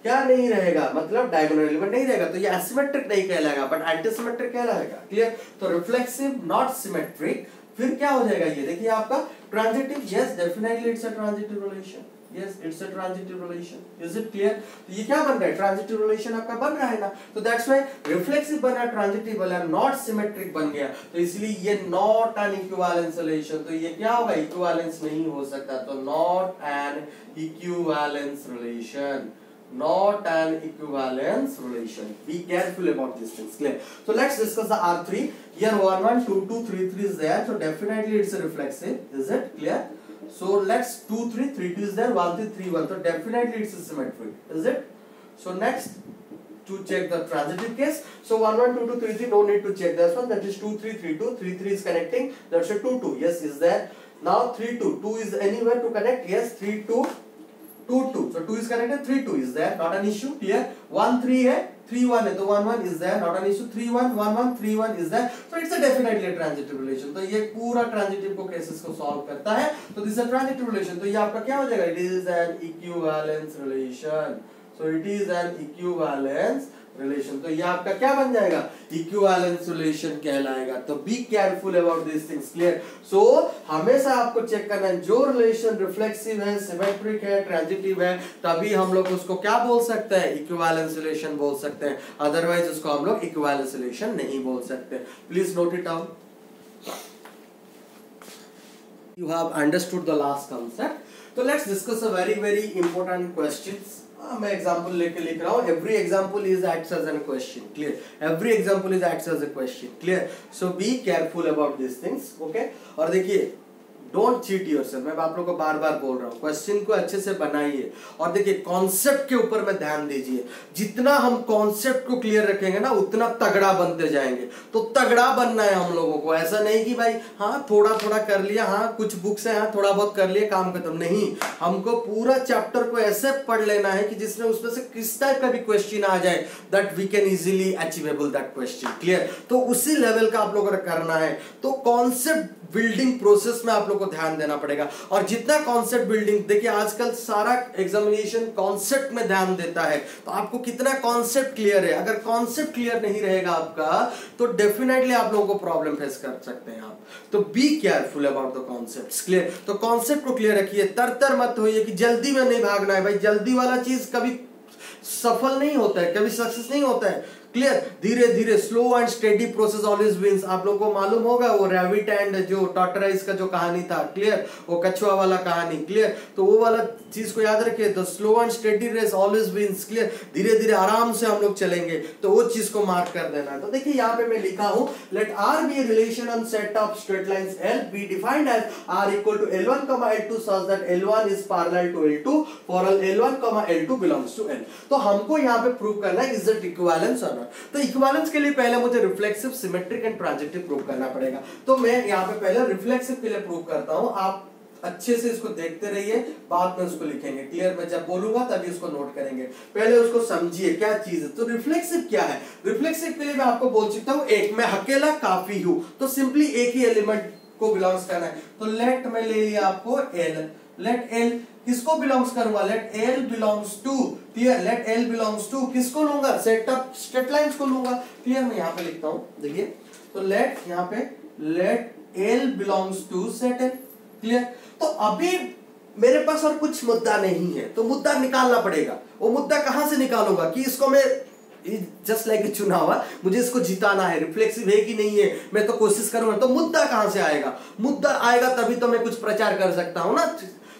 क्या नहीं रहेगा, मतलब डायगोनल एलिमेंट नहीं रहेगा, तो ये एसिमेट्रिक नहीं कहलाएगा बट एंटीसिमेट्रिक कहलाएगा। क्लियर? तो रिफ्लेक्सिव नॉट सिमेट्रिक, फिर क्या हो जाएगा ये देखिए आपका transitive. Yes definitely it's a transitive relation. Yes, it's a transitive relation. Is it clear? तो ये क्या बन रहा है? ट्रांजिटिव रिलेशन आपका बन रहा है ना, तो दैट्स व्हाई रिफ्लेक्सिव बना, ट्रांजिटिव बना, नॉट सिमेट्रिक बन गया, तो इसलिए ये नॉट एन इक्विवेलेंस रिलेशन। तो ये क्या होगा? इक्विवेलेंस नहीं हो सकता, तो not N equivalence relation, not an equivalence relation. Be careful about these things. Clear? So let's discuss the R3. Here 1 1 2 2 3 3 is there, so definitely it's a reflexive. Is it clear? So let's 2 3 3 2 is there, 1 3 3 1, so definitely it's a symmetric. Is it? So next to check the transitive case, so 1 1 2 2 3 3, no need to check this one, that is 2 3 3 2, 3 3 is connecting, that's a 2 2. Yes, is there? Now 3 2 2 is anywhere to connect. Yes, 3 2 2 2, so 2 is connected, 3 2 is there, not an issue. Clear? 1 3 है, 3 1 है, तो 1 1 is there, not an issue. 3 1 1 1 3 1 is there, so it's a definitely a transitive relation. तो ये पूरा transitive को cases को solve करता है, तो this is a transitive relation. तो ये आपका क्या हो जाएगा? It is an equivalence relation. So it is an equivalence relation, तो ये आपका क्या बन जाएगा? इक्विवेलेंस रिलेशन कहलाएगा। तो be careful about this things. Clear? So हमेशा आपको चेक करना है, जो रिलेशन रिफ्लेक्सिव है, सिमेट्रिक है, ट्रांजिटिव है, तभी हम लोग उसको क्या बोल सकते हैं? इक्विवेलेंस रिलेशन बोल सकते हैं, अदरवाइज उसको हम लोग इक्विवेलेंस रिलेशन नहीं बोल सकते। Please note it down. You have understood the last concept. So let's discuss a very important questions. मैं एग्जाम्पल लेके लिख रहा हूँ। Every example is acts as an question. Clear? Every example is acts as a question. Clear? So be careful about this things. Okay? और देखिए, don't cheat yourself, मैं आप लोग को बार बार बोल रहा हूँ, क्वेश्चन को अच्छे से बनाइए और देखिए कॉन्सेप्ट के ऊपर में ध्यान दीजिए। जितना हम कॉन्सेप्ट को क्लियर रखेंगे ना, उतना तगड़ा बनते जाएंगे। तो तगड़ा बनना है हम लोगों को, ऐसा नहीं कि भाई हाँ थोड़ा थोड़ा कर लिया, हाँ कुछ बुक्स है, हाँ थोड़ा बहुत कर लिया, काम खत्म। नहीं, हमको पूरा चैप्टर को ऐसे पढ़ लेना है कि जिसमें उसमें से किस टाइप का भी क्वेश्चन आ जाए, that we can easily achievable that question. Clear? तो उसी लेवल का आप लोगों को करना है। तो कॉन्सेप्ट बिल्डिंग प्रोसेस में आप लोग को ध्यान देना पड़ेगा, और जितना कॉन्सेप्ट बिल्डिंग, देखिए आजकल सारा एग्जामिनेशन कॉन्सेप्ट में ध्यान देता है, तो आपको कितना कॉन्सेप्ट क्लियर है। अगर कॉन्सेप्ट क्लियर नहीं रहेगा आपका, तो डेफिनेटली आप लोगों को प्रॉब्लम फेस कर सकते हैं आप। तो be careful about the concepts. Clear? तो कॉन्सेप्ट को क्लियर रखिए, तरतर मत होइए कि जल्दी में नहीं भागना है। भाई जल्दी वाला चीज कभी सफल नहीं होता है, कभी सक्सेस नहीं होता है। क्लियर? धीरे धीरे, slow and steady process always wins. आप लोगों को मालूम होगा वो रैबिट एंड जो टॉर्टोइज का जो कहानी था, क्लियर, वो कछुआ वाला कहानी। क्लियर? तो वो वाला चीज को याद रखिए, the slow and steady race always wins. Clear? धीरे धीरे आराम से हम लोग चलेंगे, तो वो चीज को मार्क कर देना। तो देखिए यहाँ पे मैं लिखा हूं, let R be a relation on set of straight lines L be defined as R equal to L1, L2 such that L1 is parallel to L2 for all L1, L2 belongs to L। तो हमको यहाँ पे prove करना है is it equivalence और not. तो equivalence के लिए पहले मुझे reflexive, symmetric and transitive prove करना पड़ेगा। तो मैं यहाँ पे पहले रिफ्लेक्सिव के लिए प्रूव करता हूँ। आप अच्छे से इसको देखते रहिए, बाद में उसको लिखेंगे। क्लियर? मैं जब बोलूंगा तभी उसको नोट करेंगे, पहले उसको समझिए क्या चीज है। तो रिफ्लेक्सिव क्या है? रिफ्लेक्सिव के लिए मैं आपको बोल सकता हूँ, एक मैं अकेला काफी हूं, तो सिंपली एक ही एलिमेंट को बिलोंग्स करना है। तो लेट में ले लिया आपको एल, लेट एल किसको बिलोंग्स करूंगा? Let L belongs to. Clear? Let L belongs to किसको लूंगा? सेट ऑफ स्ट्रेट लाइंस को लूंगा। क्लियर? मैं यहाँ पे लिखता हूँ, देखिए, तो लेट यहाँ पे let L belongs to set L. Clear? तो अभी मेरे पास और कुछ मुद्दा नहीं है, तो मुद्दा निकालना पड़ेगा। वो मुद्दा कहां से निकालूंगा कि इसको मैं जस्ट लाइक चुनाव, मुझे इसको जिताना है, रिफ्लेक्सिव है कि नहीं है, मैं तो कोशिश करूंगा। तो मुद्दा कहां से आएगा? मुद्दा आएगा तभी तो मैं कुछ प्रचार कर सकता हूं ना।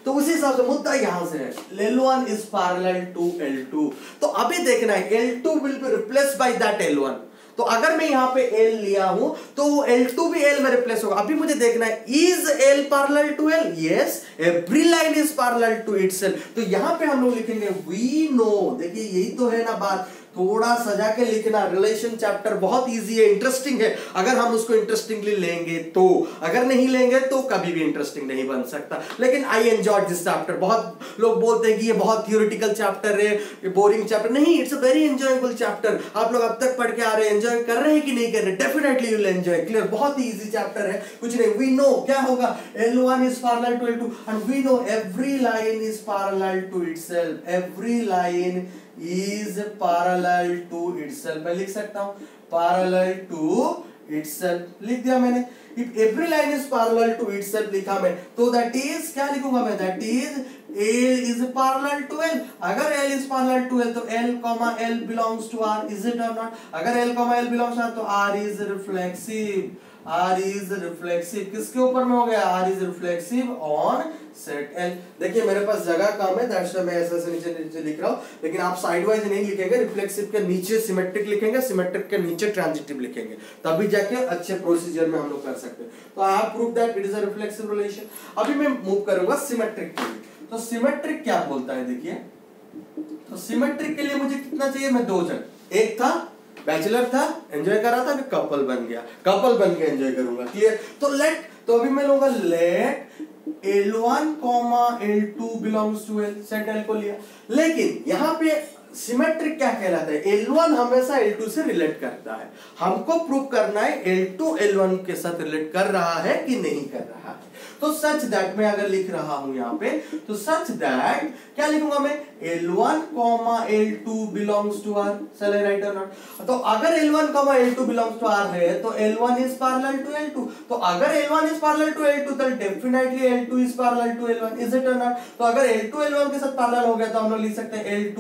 तो उसी हिसाब से मुद्दा यहां से है, L1 is parallel to L2। तो अभी देखना है L2 will be replaced by that L1। तो अगर मैं यहाँ पे L लिया हूं, तो L2 भी L में रिप्लेस होगा। अभी मुझे देखना है, is L parallel to L? Yes, every line is parallel to itself। तो यहाँ पे हम लोग लिखेंगे we know, देखिए यही तो है ना बात, थोड़ा सजा के लिखना। रिलेशन चैप्टर बहुत इजी है, इंटरेस्टिंग है अगर हम उसको इंटरेस्टिंगली लेंगे तो, अगर नहीं लेंगे तो कभी भी इंटरेस्टिंग नहीं बन सकता। लेकिन आई एंजॉयड दिस चैप्टर। बहुत लोग बोलते हैं कि ये बहुत थियोरेटिकल चैप्टर है, ये बोरिंग चैप्टर, नहीं, it's a very enjoyable chapter. आप लोग अब तक पढ़ के आ रहे हैं, एंजॉय कर रहे हैं कि नहीं कर रहे? Definitely you will enjoy. Clear, बहुत ही इजी चैप्टर है, कुछ नहीं। वी नो क्या होगा, L1 is parallel to L2 and we know every line is parallel to itself. Every line is parallel to itself। मैं लिख सकता हूं parallel to itself, लिख दिया मैंने। If every line is parallel to itself लिखा मैं, तो that is क्या लिखूंगा मैं, that is L is parallel to L। अगर L is parallel to L तो L, L belongs to R, is it or not? अगर L, L belongs to R तो R is reflexive। R is reflexive किसके ऊपर में हो गया, R is reflexive on set L। देखिए मेरे पास जगह कम है, दैट्स व्हाई मैं ऐसे नीचे नीचे लिख रहा हूं, लेकिन आप साइड वाइज नहीं लिखेंगे, रिफ्लेक्सिव के नीचे सिमेट्रिक लिखेंगे, सिमेट्रिक के नीचे ट्रांजिटिव लिखेंगे, तभी जाके अच्छे प्रोसीजर में हम लोग कर सकते हैं। तो I have prove that it is a reflexive relation. अभी मैं मूव करूंगा सिमेट्रिक के लिए। तो सिमेट्रिक क्या बोलता है, देखिए, तो सिमेट्रिक के लिए मुझे कितना चाहिए, मैं दो जन, एक था बैचलर था, एंजॉय कर रहा था, फिर कपल बन गया, कपल बन के एंजॉय करूंगा। क्लियर, तो अभी मैं लूंगा let L1, L2 belongs to L, set L को लिया। लेकिन यहाँ पे सिमेट्रिक क्या कहलाता है, L1 हमेशा L2 से रिलेट करता है। हमको प्रूव करना है L2 L1 के साथ रिलेट कर रहा है कि नहीं कर रहा है। तो सच दैट मैं अगर लिख रहा हूं यहाँ पे, तो सच दैट क्या लिखूंगा मैं, L1, L2 belongs to R। चल राइट और नॉट? तो अगर L1, L2 belongs to R है तो L1 is parallel to L2। तो अगर L1 is parallel to L2 तो definitely L2 is parallel to L1, is it or not? तो अगर L2 L1 के साथ पैरेलल हो गया तो हम लोग लिख सकते हैं L2,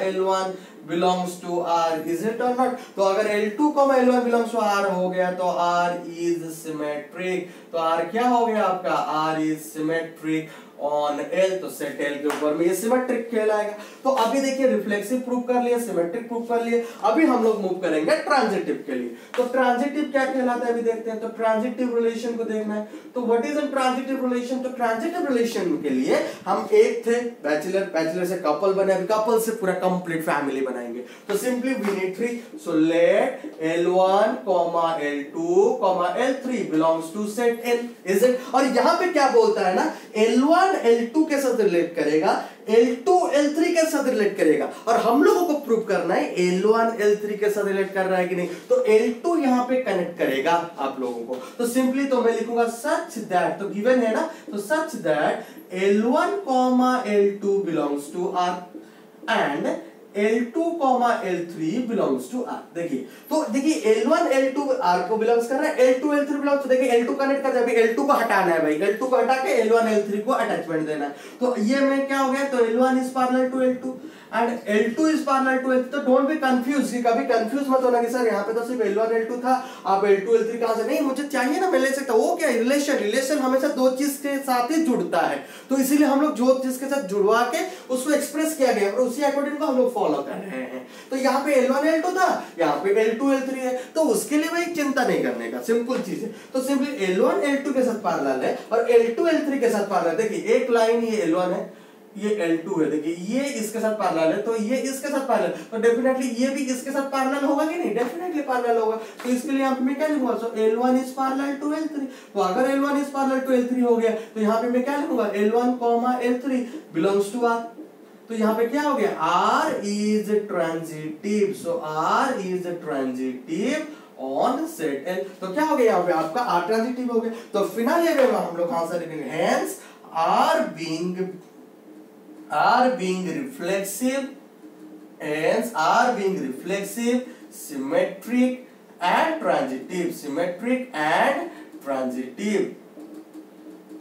L1 belongs to R, is it or not? तो अगर L2, L1 belongs to R हो गया तो R is symmetric। तो R क्या हो गया आपका, R is symmetric on L। तो सेट L के ऊपर में ये सिमेट्रिक कहलाएगा। तो अभी देखिए रिफ्लेक्सिव प्रूव कर लिया, सिमेट्रिक प्रूव कर लिए, अभी हम लोग मूव करेंगे ट्रांजिटिव के लिए। तो ट्रांजिटिव क्या कहलाता है अभी देखते हैं। तो ट्रांजिटिव रिलेशन को देखना है, तो what is a transitive relation. तो ट्रांजिटिव रिलेशन के लिए हम एक थे बैचलर, बैचलर से कपल बने, अभी कपल से पूरा कंप्लीट फैमिली बनाएंगे। तो simply we need 3, so let L1, L2, L3 belongs to set L, is it? और यहाँ पे क्या बोलता है ना, L1 L2 के साथ रिलेट करेगा, L2 L3 के साथ रिलेट करेगा, और हम लोगों को प्रूव करना है L1 L3 के साथ रिलेट कर रहा है कि नहीं। तो L2 यहाँ पे कनेक्ट करेगा आप लोगों को। तो सिंपली तो मैं लिखूंगा सच दैट, तो गिवन है ना, तो such that L1, L2 belongs to R and L2, L3 belongs to R। देखिए, तो देखिए L1 L2 R को बिलोंग्स कर रहा है, L2 L3 बिलोंग्स, तो देखिए L2 कनेक्ट कर दिया, अभी L2 को हटाना है भाई, L2 को हटा के L1 L3 को अटैचमेंट देना है। तो ये में क्या हो गया, तो L1 is parallel to L2 and L2 is parallel to L3। तो डोंट बी कंफ्यूज, कभी कंफ्यूज मत होना कि सर यहाँ पे तो सिर्फ L1 L2 था, आप L2 L3 कहां से, नहीं, मुझे चाहिए ना, मैं ले सकता हूँ। वो क्या रिलेशन, रिलेशन हमेशा दो चीज के साथ ही जुड़ता है, तो इसीलिए हम लोग जो चीज के साथ जुड़वा के उसको एक्सप्रेस किया गया और उसी अकॉर्डिंग को हम लोग फॉलो कर रहे हैं। तो यहाँ पे L1 L2 था, यहाँ पे L2 L3 है, तो उसके लिए भाई चिंता नहीं करने का, सिंपल चीज है। तो सिंपली L1 L2 के साथ पैरेलल है और L2 L3 के साथ पैरेलल। देखिए एक लाइन ये L1 है, ये L2 है, देखिए ये इसके साथ पैरेलल है, तो ये इसके साथ पैरेलल, तो डेफिनेटली ये भी इसके साथ पैरेलल होगा कि नहीं, डेफिनेटली पैरेलल होगा। तो इसके लिए यहाँ पे मैं क्या लिखूंगा, सो L1 is parallel to L3। तो अगर L1 is parallel to L3 हो गया तो यहाँ पे मैं क्या लिखूंगा, L1, L3 belongs to R। तो यहाँ पे क्या हो गया, R is transitive, so R is transitive on set L। तो क्या हो गया यहाँ पे आपका R ट्रांजिटिव हो गया। तो फिनाले में हम लोग आंसर लिखेंगे, hence R being reflexive, hence R being reflexive, symmetric and transitive, symmetric and transitive.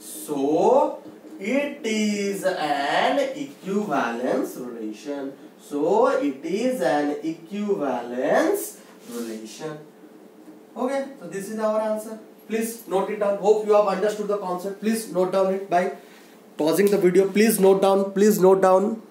So it is an equivalence relation. So it is an equivalence relation. Okay, so this is our answer. Please note it down. Hope you have understood the concept. Please note down it by pausing the video. Please note down. Please note down.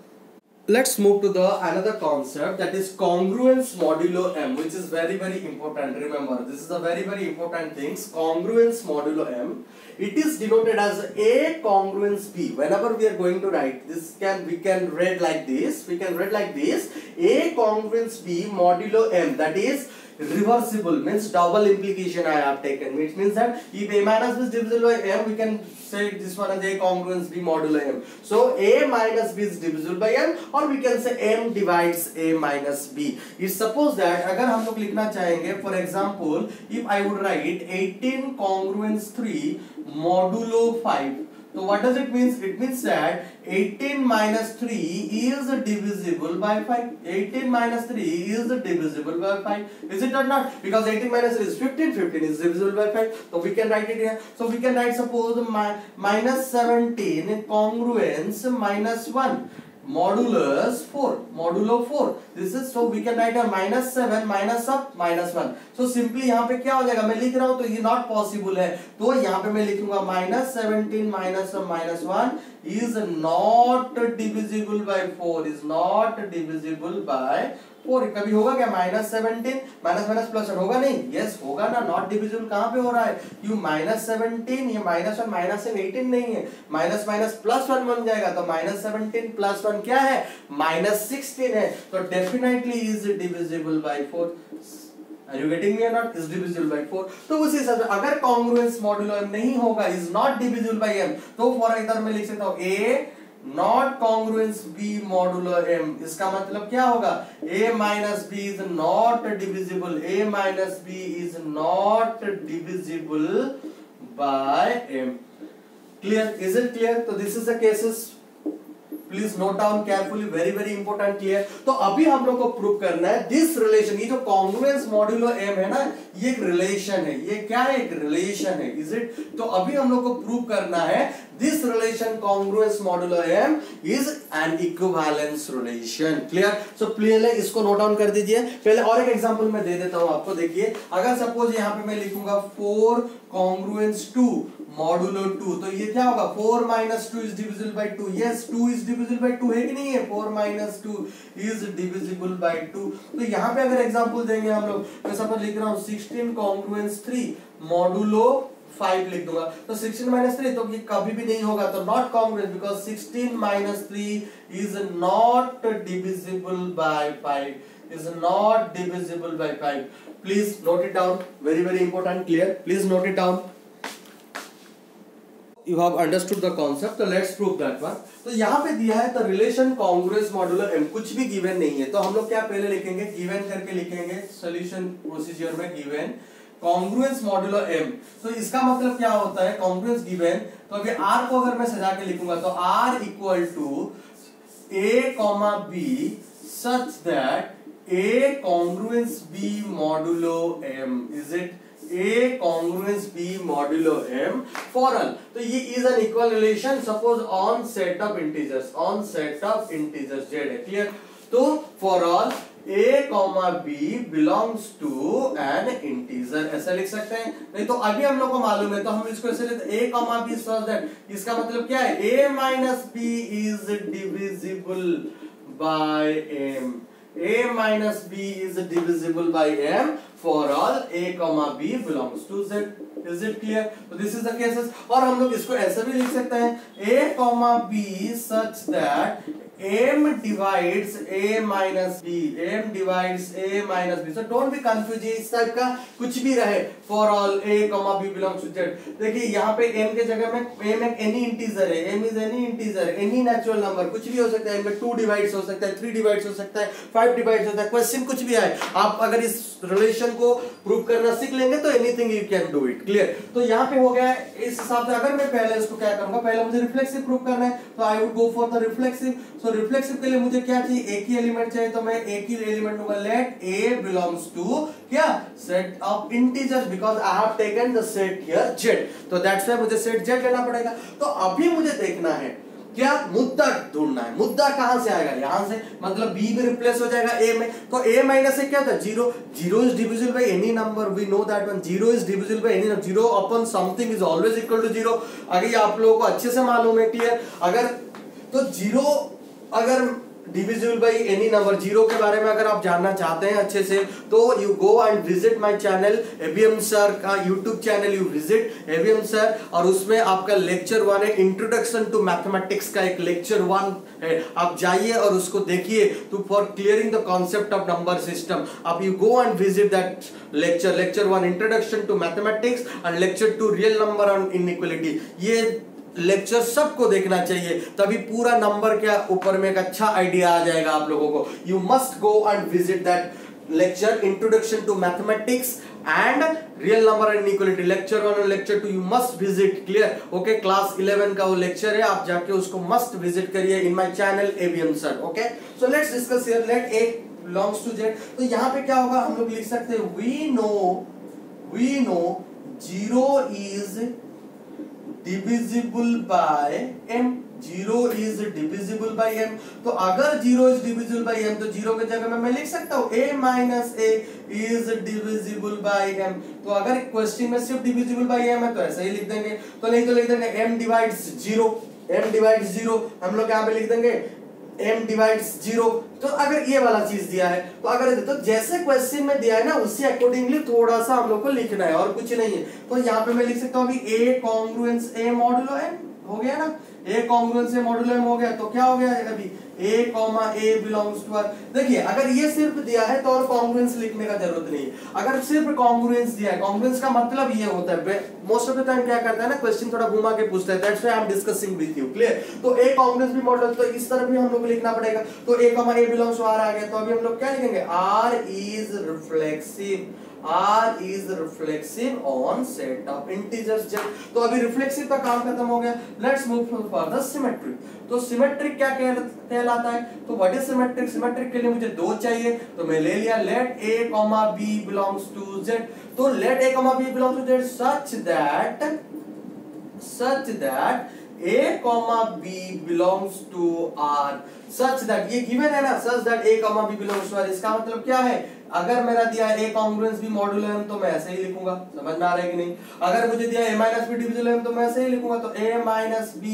let's move to the another concept, that is congruence modulo m, which is very important. Remember, this is a very important thing. Congruence modulo m, it is denoted as a congruence b. Whenever we are going to write this, we can read like this, a congruence b modulo m, that is reversible, means double implication I have taken, which means that if a minus b is divisible by m, we can say this one as a congruence b modulo m. So a minus b is divisible by m, or we can say m divides a minus b. If suppose that अगर हम लोग लिखना चाहेंगे, for example, if I would write 18 congruence 3 modulo 5, so what does it mean? It means that 18 minus 3 is divisible by 5. 18 minus 3 is divisible by 5. Is it or not? Because 18 minus 3 is 15. 15 is divisible by 5. So we can write it here. So we can write, suppose, minus 17 congruence minus 1. Modulus 4, modulo 4. This is, so we can write a minus 7 minus up minus 1. So simply यहाँ पे क्या हो जाएगा, मैं लिख रहा हूँ तो ये not possible है, तो यहाँ पे मैं लिखूंगा minus 17 minus up minus 1 is not divisible by 4, is not divisible by 4. कभी होगा क्या माइनस 17 माइनस माइनस प्लस होगा नहीं? यस होगा ना. नॉट डिविजिबल कहाँ पे हो रहा है? क्यों माइनस 17, ये माइनस 1 माइनस 18 नहीं है, माइनस माइनस प्लस 1 बन जाएगा. तो माइनस 17 प्लस 1 क्या है? माइनस 16 है. तो definitely is divisible bye 4. Are you getting me or not? Is divisible by 4. तो उसी हिसाब से अगर congruence modulo m नहीं होगा, is not divisible by m, तो फॉर इधर मैं लिख सकता हूँ a not congruence b modulo m. इसका मतलब क्या होगा? a minus b is not divisible. a minus b is not divisible by m. Clear? Is it clear? So this is the cases. Please note down carefully, very important. Clear? तो अभी हम लोग को prove करना है this relation. ये जो congruence modulo M है ना, ये एक रिलेशन है. ये क्या है? एक रिलेशन है. Is it? तो अभी हम लोग को प्रूव करना है this relation congruence modulo m is an equivalence relation. Clear? So पहले इसको नोट डाउन कर दीजिए. पहले और एक एग्जांपल मैं दे देता हूं आपको. देखिए, अगर सपोज यहाँ पे मैं लिखूंगा 4 कॉन्ग्रुएंस 2 मॉडुलो 2, तो ये क्या होगा? 4 minus 2 is divisible by 2. yes, 2 is divisible by 2 है कि नहीं है? 4 minus 2 is divisible by 2. तो यहाँ पे अगर एग्जांपल देंगे हम लोग, मैं सपोज लिख रहा हूँ 16 congruence 3 मॉडुलो 5 लिख दूंगा. तो 16 minus 3 तो ये कभी भी नहीं होगा, तो not congruent, because 16 minus 3 is not divisible by 5. is not divisible by 5. Please note it down. very important. Clear? Please note it down. You have understood the concept, so let's prove that one. तो यहाँ पे दिया है the relation congruence modulo m, कुछ भी given नहीं है, तो हम लोग क्या पहले लिखेंगे? given करके लिखेंगे solution procedure में given congruence modulo m. तो इसका मतलब क्या होता है? congruence given, तो अभी r को अगर मैं सजा के लिखूंगा तो r equal to a, b such that a congruence b modulo m. is it? a congruence b modulo m for all. तो ये is an equal relation suppose on set of integers, z है. clear? तो for all a, b belongs to an integer, ऐसा लिख सकते हैं. नहीं तो अभी हम लोग को मालूम है, तो हम इसको ऐसे लेते a, b such that, इसका मतलब क्या है? a minus b is divisible by m. a minus b is divisible by m for all a, b belongs to z. is it clear? so this is the cases. और हम लोग इसको ऐसा भी लिख सकते हैं a, b such that m divides a minus b. m divides a minus b. so don't be confused. इस टाइप का कुछ भी रहे for all a, b belongs to z. देखिए यहाँ पे m के जगह में m एक any integer है. m is any integer, any natural number, कुछ भी हो सकता है. m में 2 divides हो सकता है, 3 divides हो सकता है, 5 divides हो सकता है. क्वेश्चन कुछ भी आए, आप अगर इस रिलेशन को प्रूव करना सीख लेंगे तो anything you can do it. Clear? तो यहाँ पे हो गया. इस हिसाब से अगर मैं पहले इसको क्या करूंगा, पहले मुझे रिफ्लेक्सिव प्रूव करना है, तो I would go for the reflexive. So reflexive के लिए मुझे क्या चाहिए? एक ही एलिमेंट चाहिए, तो मैं एक ही एलिमेंट लूंगा. लेट a बिलोंग्स टू क्या? Set of integers, because I have taken the set here z. तो दैट्स व्हाई मुझे सेट z लेना पड़ेगा. तो अभी मुझे देखना है क्या? मुद्दा ढूंढना है. मुद्दा कहां से आएगा? यहां से, मतलब b में रिप्लेस हो जाएगा a में. तो a माइनस से क्या होता है? 0. 0 is divisible by any number, we know that one. 0 is divisible by any number. 0 upon something is always equal to 0. अगर ये आप लोगों को अच्छे से मालूम है. क्लियर? अगर तो 0 अगर divisible by any number, zero के बारे में अगर आप जानना चाहते हैं अच्छे से तो you go and visit my channel ABM sir का YouTube channel, you visit ABM sir, और उसमें आपका लेक्चर 1 है, इंट्रोडक्शन टू मैथमेटिक्स का एक लेक्चर 1 है, आप जाइए और उसको देखिए तो for clearing the concept of number system आप you go and visit that lecture 1 introduction to mathematics and lecture 2 real number on inequality. ये लेक्चर सबको देखना चाहिए, तभी पूरा नंबर के ऊपर में एक अच्छा आइडिया आ जाएगा आप लोगों को। You must go and visit that lecture introduction to mathematics and real number and equality, lecture 1 और lecture 2 you must visit. Clear? Okay, class 11 का वो लेक्चर है, आप जाके उसको मस्ट विजिट करिए in my channel ABM sir. Okay, so let's discuss here let a belongs to z. तो यहाँ पे क्या होगा, हम लोग लिख सकते हैं we know 0 is divisible by m, 0 is divisible by m। तो अगर 0 is divisible by m तो 0 के जगह में मैं लिख सकता हूँ a minus a is divisible by m। तो अगर क्वेश्चन में सिर्फ divisible by m है तो ऐसा ही लिख देंगे, तो नहीं तो लिख देंगे m divides 0, हम लोग यहाँ पे लिख देंगे m divides 0। तो अगर ये वाला चीज दिया है तो अगर तो जैसे क्वेश्चन में दिया है ना उसी अकॉर्डिंगली थोड़ा सा हम लोग को लिखना है और कुछ नहीं है। तो यहाँ पे मैं लिख सकता हूँ अभी a congruence a modulo m हो गया ना, a congruence a modulo m हो गया, तो क्या हो गया अभी a बिलोंग्स टू r। देखिए अगर ये सिर्फ दिया है तो और कॉन्ग्रुएंस लिखने का जरूरत नहीं है, अगर सिर्फ कॉन्ग्रुएंस दिया है, कॉन्ग्रुएंस का मतलब ये होता है मोस्ट ऑफ द टाइम क्या करता है ना, क्वेश्चन थोड़ा घुमा के पूछता है, that's why I am discussing with you. Clear? तो a कॉन्ग्रुएंस भी मॉडल, तो इस तरफ भी हम लोग को लिखना पड़ेगा। तो a बिलोंग्स टू r आ गया, तो अभी हम लोग क्या लिखेंगे, R is reflexive on set of integers z। तो अभी रिफ्लेक्सिव का काम खत्म हो गया, let's move for the symmetric. तो सिमेट्रिक क्या कहलाता है, तो व्हाट इज सिमेट्रिक? सिमेट्रिक के लिए मुझे 2 चाहिए, तो मैं ले लिया let a, b belongs to z। तो let a, b belongs to z such that a, b belongs to r, such that ये given है ना, such that a, b belongs to r। इसका मतलब क्या है, अगर मेरा दिया है a congruence b modulo m तो मैं ऐसे ही लिखूंगा, समझ में आ रहा है कि नहीं? अगर मुझे दिया है a माइनस b डिविजिबल m तो मैं ऐसे ही लिखूंगा, तो a माइनस b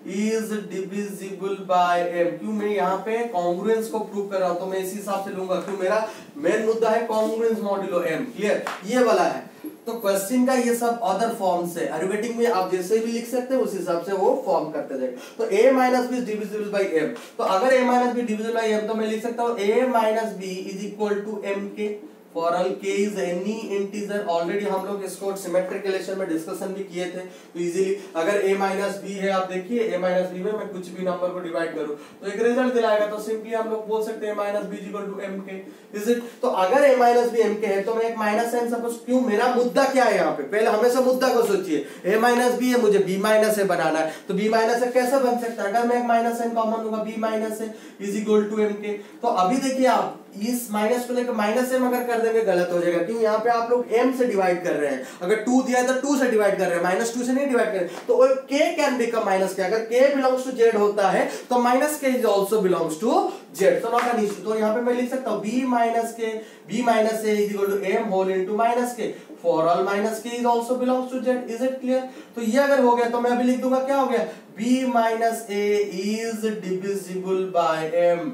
is divisible by m। क्यों मैं यहाँ पे कॉन्ग्रुएंस को प्रूव कर रहा हूँ तो मैं इसी हिसाब से लूंगा, क्यों मेरा मेन मुद्दा है कॉन्ग्रुएंस मॉडुलो m। क्लियर? ये वाला है। तो क्वेश्चन का ये सब अदर फॉर्म से अरिथमेटिक में आप जैसे भी लिख सकते हैं उस हिसाब से वो फॉर्म करते जाएगा। तो a minus b is divisible by m, तो अगर a minus b divisible by m तो मैं लिख सकता हूँ a minus b is equal to m के for all k is any integer. Already हम लोग इसको सिमेट्रिक रिलेशन में डिस्कशन भी किए थे, तो इजीली अगर a माइनस बी है, आप देखिए a माइनस बी में मैं कुछ भी नंबर को डिवाइड करूं तो एक रिजल्ट दिलाएगा, तो सिंपली हम लोग बोल सकते हैं minus b equal to m के। Is it? तो अगर a माइनस बी m के है तो मैं एक माइनस साइन सपोज, क्यों मेरा मुद्दा क्या है यहाँ पे, पहले हमेशा मुद्दा को सोचिए। a माइनस बी है, मुझे b माइनस ए बनाना है, तो b माइनस ए कैसे बन सकता है, अगर मैं एक माइनस साइन कॉमन लूंगा b minus a is equal to m के। तो अभी देखिए आप इस माइनस को लेकर माइनस m अगर कर देंगे गलत हो जाएगा, क्यों यहाँ पे आप लोग m से डिवाइड कर रहे हैं, अगर 2 दिया है तो 2 से डिवाइड कर रहे हैं, माइनस 2 से नहीं डिवाइड कर रहे हैं। तो k can become minus k, अगर k बिलोंग्स टू z होता है तो minus k is also belongs to z, तो नॉट एन इशू। तो यहाँ पे मैं लिख सकता हूँ b minus a is equal to m whole into minus k for all minus k is also belongs to z। Is it clear? तो ये अगर हो गया तो मैं अभी लिख दूंगा, क्या हो गया, b minus a is divisible by m,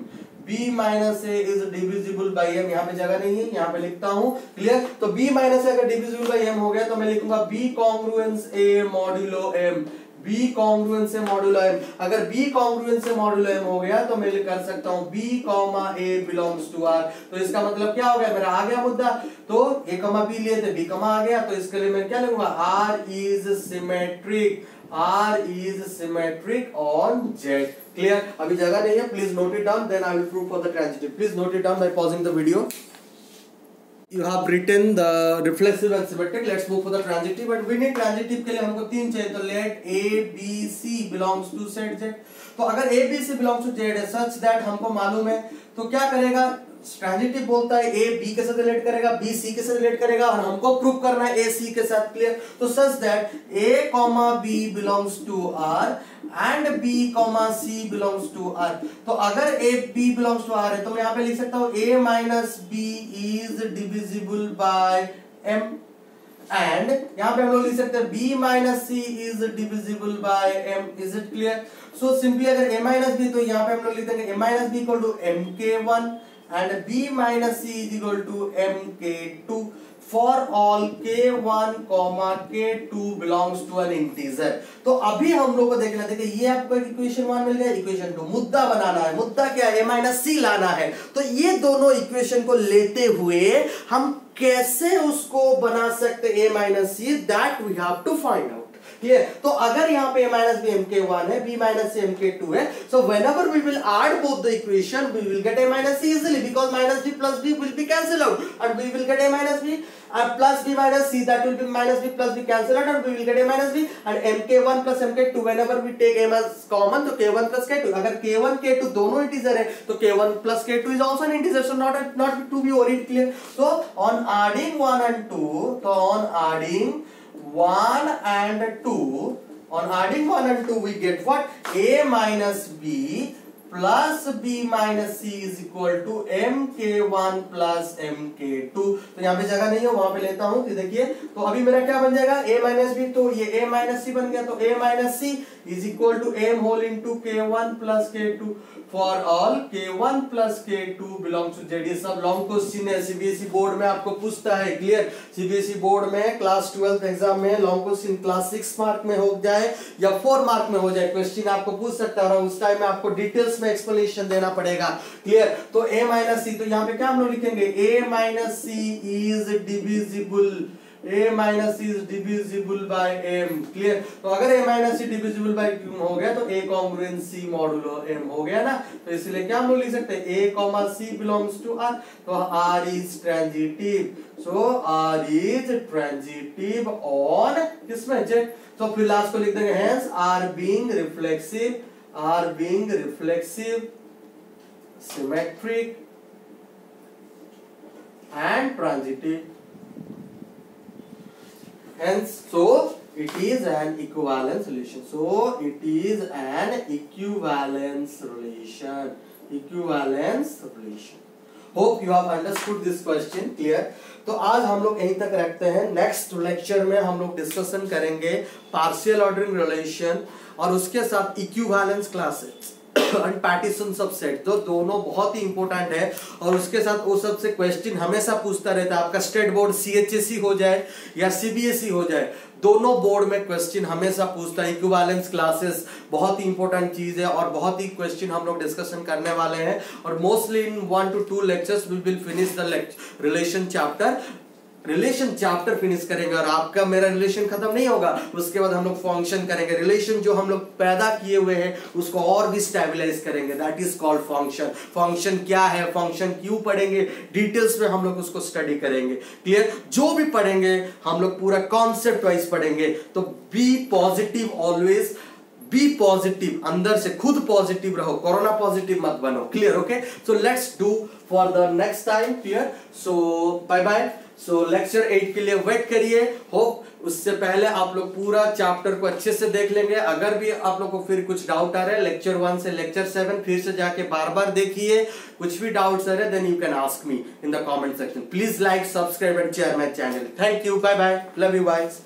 b minus a is divisible by m। यहाँ पे जगह नहीं है, यहाँ पे लिखता हूँ। क्लियर? तो b माइनस ए अगर डिविजिबल बाय m हो गया तो मैं लिखूंगा b congruence a modulo m, b congruence से मॉड्यूलो m। अगर b कॉन्ग्रुएंस से मॉड्यूलो m हो गया तो मैं कर सकता हूँ b a belongs to r। तो इसका मतलब क्या हो गया, मेरा आ गया मुद्दा। तो a b लिए थे, b आ गया, तो इसके लिए मैं क्या लिखूंगा, r is symmetric on z। Clear? अभी जगह नहीं है, please note it down, then I will prove for the transitive. Please note it down by pausing the video. You have written the reflexive and symmetric. Let's move for the transitive. But we need transitive के लिए हमको 3 चाहिए, तो let a b c belongs to set z। तो अगर a b c belongs to z है such that हमको मालूम है, तो क्या करेगा, ट्रांजिटिव बोलता है a b के साथ रिलेट करेगा, b c के साथ रिलेट करेगा, और हमको प्रूव करना है a c के साथ। क्लियर? तो such that a b belongs to r and b c belongs to r। तो अगर a b belongs to r है तो मैं यहाँ पे लिख सकता हूँ a माइनस b is divisible by m। And यहाँ पे हम लोग लिख सकते हैं b minus c is divisible by m। Is it clear? So simply अगर a माइनस बी, तो यहाँ पे हम लोग लिख देंगे a minus b equal to mk1 and b minus c is equal to mk2 for all k1 k2 belongs to an integer. तो अभी हम लोग को देखना था कि ये आपको इक्वेशन 1 मिल गया, इक्वेशन 2 मुद्दा बनाना है। मुद्दा क्या है? a माइनस सी लाना है। तो ये दोनों इक्वेशन को लेते हुए हम कैसे उसको बना सकते a minus c, that we have to find out. Clear? तो अगर यहाँ पे a माइनस बी mk1 है, b माइनस सी mk2 है, so whenever we will add both the equation, we will get a minus c easily, because minus b plus b will be cancelled out, and we will get a minus b plus b minus c, that will be minus b plus b cancel out, and we will get a minus b, and mk1 plus mk2, whenever we take m as common, तो k1 plus k2, अगर k1 k2 दोनों integer है तो k1 plus k2 is also an integer, so not to be worried। clear? So on adding 1 and 2, so on adding 1 and 2, on adding 1 and 2 we get what? a minus b plus b minus c is equal to mk1 plus mk2। तो यहाँ पे जगह नहीं है, वहां पे लेता हूं। तो देखिए, तो अभी मेरा क्या बन जाएगा? a माइनस बी, तो ये a माइनस सी बन गया, तो a minus c is equal to m whole into k1 plus k2 for all k1 plus k2 belongs to z। ये सब लॉन्ग क्वेश्चन है, सीबीएसई बोर्ड में आपको पूछता है। क्लियर? सीबीएसई बोर्ड में क्लास 12 एग्जाम में लॉन्ग क्वेश्चन क्लास 6 मार्क में हो जाए या 4 मार्क में हो जाए, क्वेश्चन आपको पूछ सकता है, और उस टाइम में आपको डिटेल्स में एक्सप्लेनेशन देना पड़ेगा। क्लियर? तो a माइनस सी, तो यहाँ पे क्या हम लोग लिखेंगे? a minus c is divisible, a minus c is divisible by m। Clear? तो अगर a minus c divisible by m हो गया तो a congruent c modulo m हो गया ना। तो इसलिए क्या हम लोग लिख सकते हैं? a comma c belongs to r, तो r is transitive, so r is transitive on किसमें? z। तो फिर लास्ट को लिख देंगे hence r being reflexive, r being reflexive, symmetric and transitive, hence so it is an equivalence relation, so it is an equivalence relation, equivalence relation। Hope you have understood this question। clear? तो आज हम लोग यहीं तक रखते हैं। Next lecture में हम लोग डिस्कशन करेंगे पार्शियल ऑर्डरिंग रिलेशन और उसके साथ equivalence classes and partition subset, जो दोनों बहुत ही इंपॉर्टेंट है। और उसके साथ वो सबसे क्वेश्चन हमेशा पूछता रहता है, आपका स्टेट बोर्ड सीएचएसई हो जाए या सीबीएसई हो जाए, दोनों बोर्ड में क्वेश्चन हमेशा पूछता है। इक्विवेलेंस क्लासेस बहुत ही इंपॉर्टेंट चीज है और बहुत ही क्वेश्चन हम लोग डिस्कशन करने वाले हैं। और mostly in 1 to 2 lectures we will finish the relation chapter. Relation chapter finish करेंगे और आपका मेरा रिलेशन खत्म नहीं होगा, उसके बाद हम लोग फंक्शन करेंगे। रिलेशन जो हम लोग पैदा किए हुए हैं उसको और भी स्टेबलाइज करेंगे, that is called function. Function क्या है, फंक्शन क्यों पढ़ेंगे, डिटेल्स में हम लोग उसको स्टडी करेंगे। क्लियर? जो भी पढ़ेंगे हम लोग पूरा कॉन्सेप्ट वाइज पढ़ेंगे। तो be positive always, be positive, अंदर से खुद पॉजिटिव रहो, कोरोना पॉजिटिव मत बनो। Clear? Okay, so let's do for the next time. Clear? So bye bye. सो लेक्चर 8 के लिए वेट करिए। होप उससे पहले आप लोग पूरा चैप्टर को अच्छे से देख लेंगे। अगर भी आप लोग को फिर कुछ डाउट आ रहा है, लेक्चर 1 से लेक्चर 7 फिर से जाके बार बार देखिए। कुछ भी डाउट्स आ रहे हैं then you can ask me in the comment section. Please like, subscribe and share my channel. Thank you, bye bye, love you guys.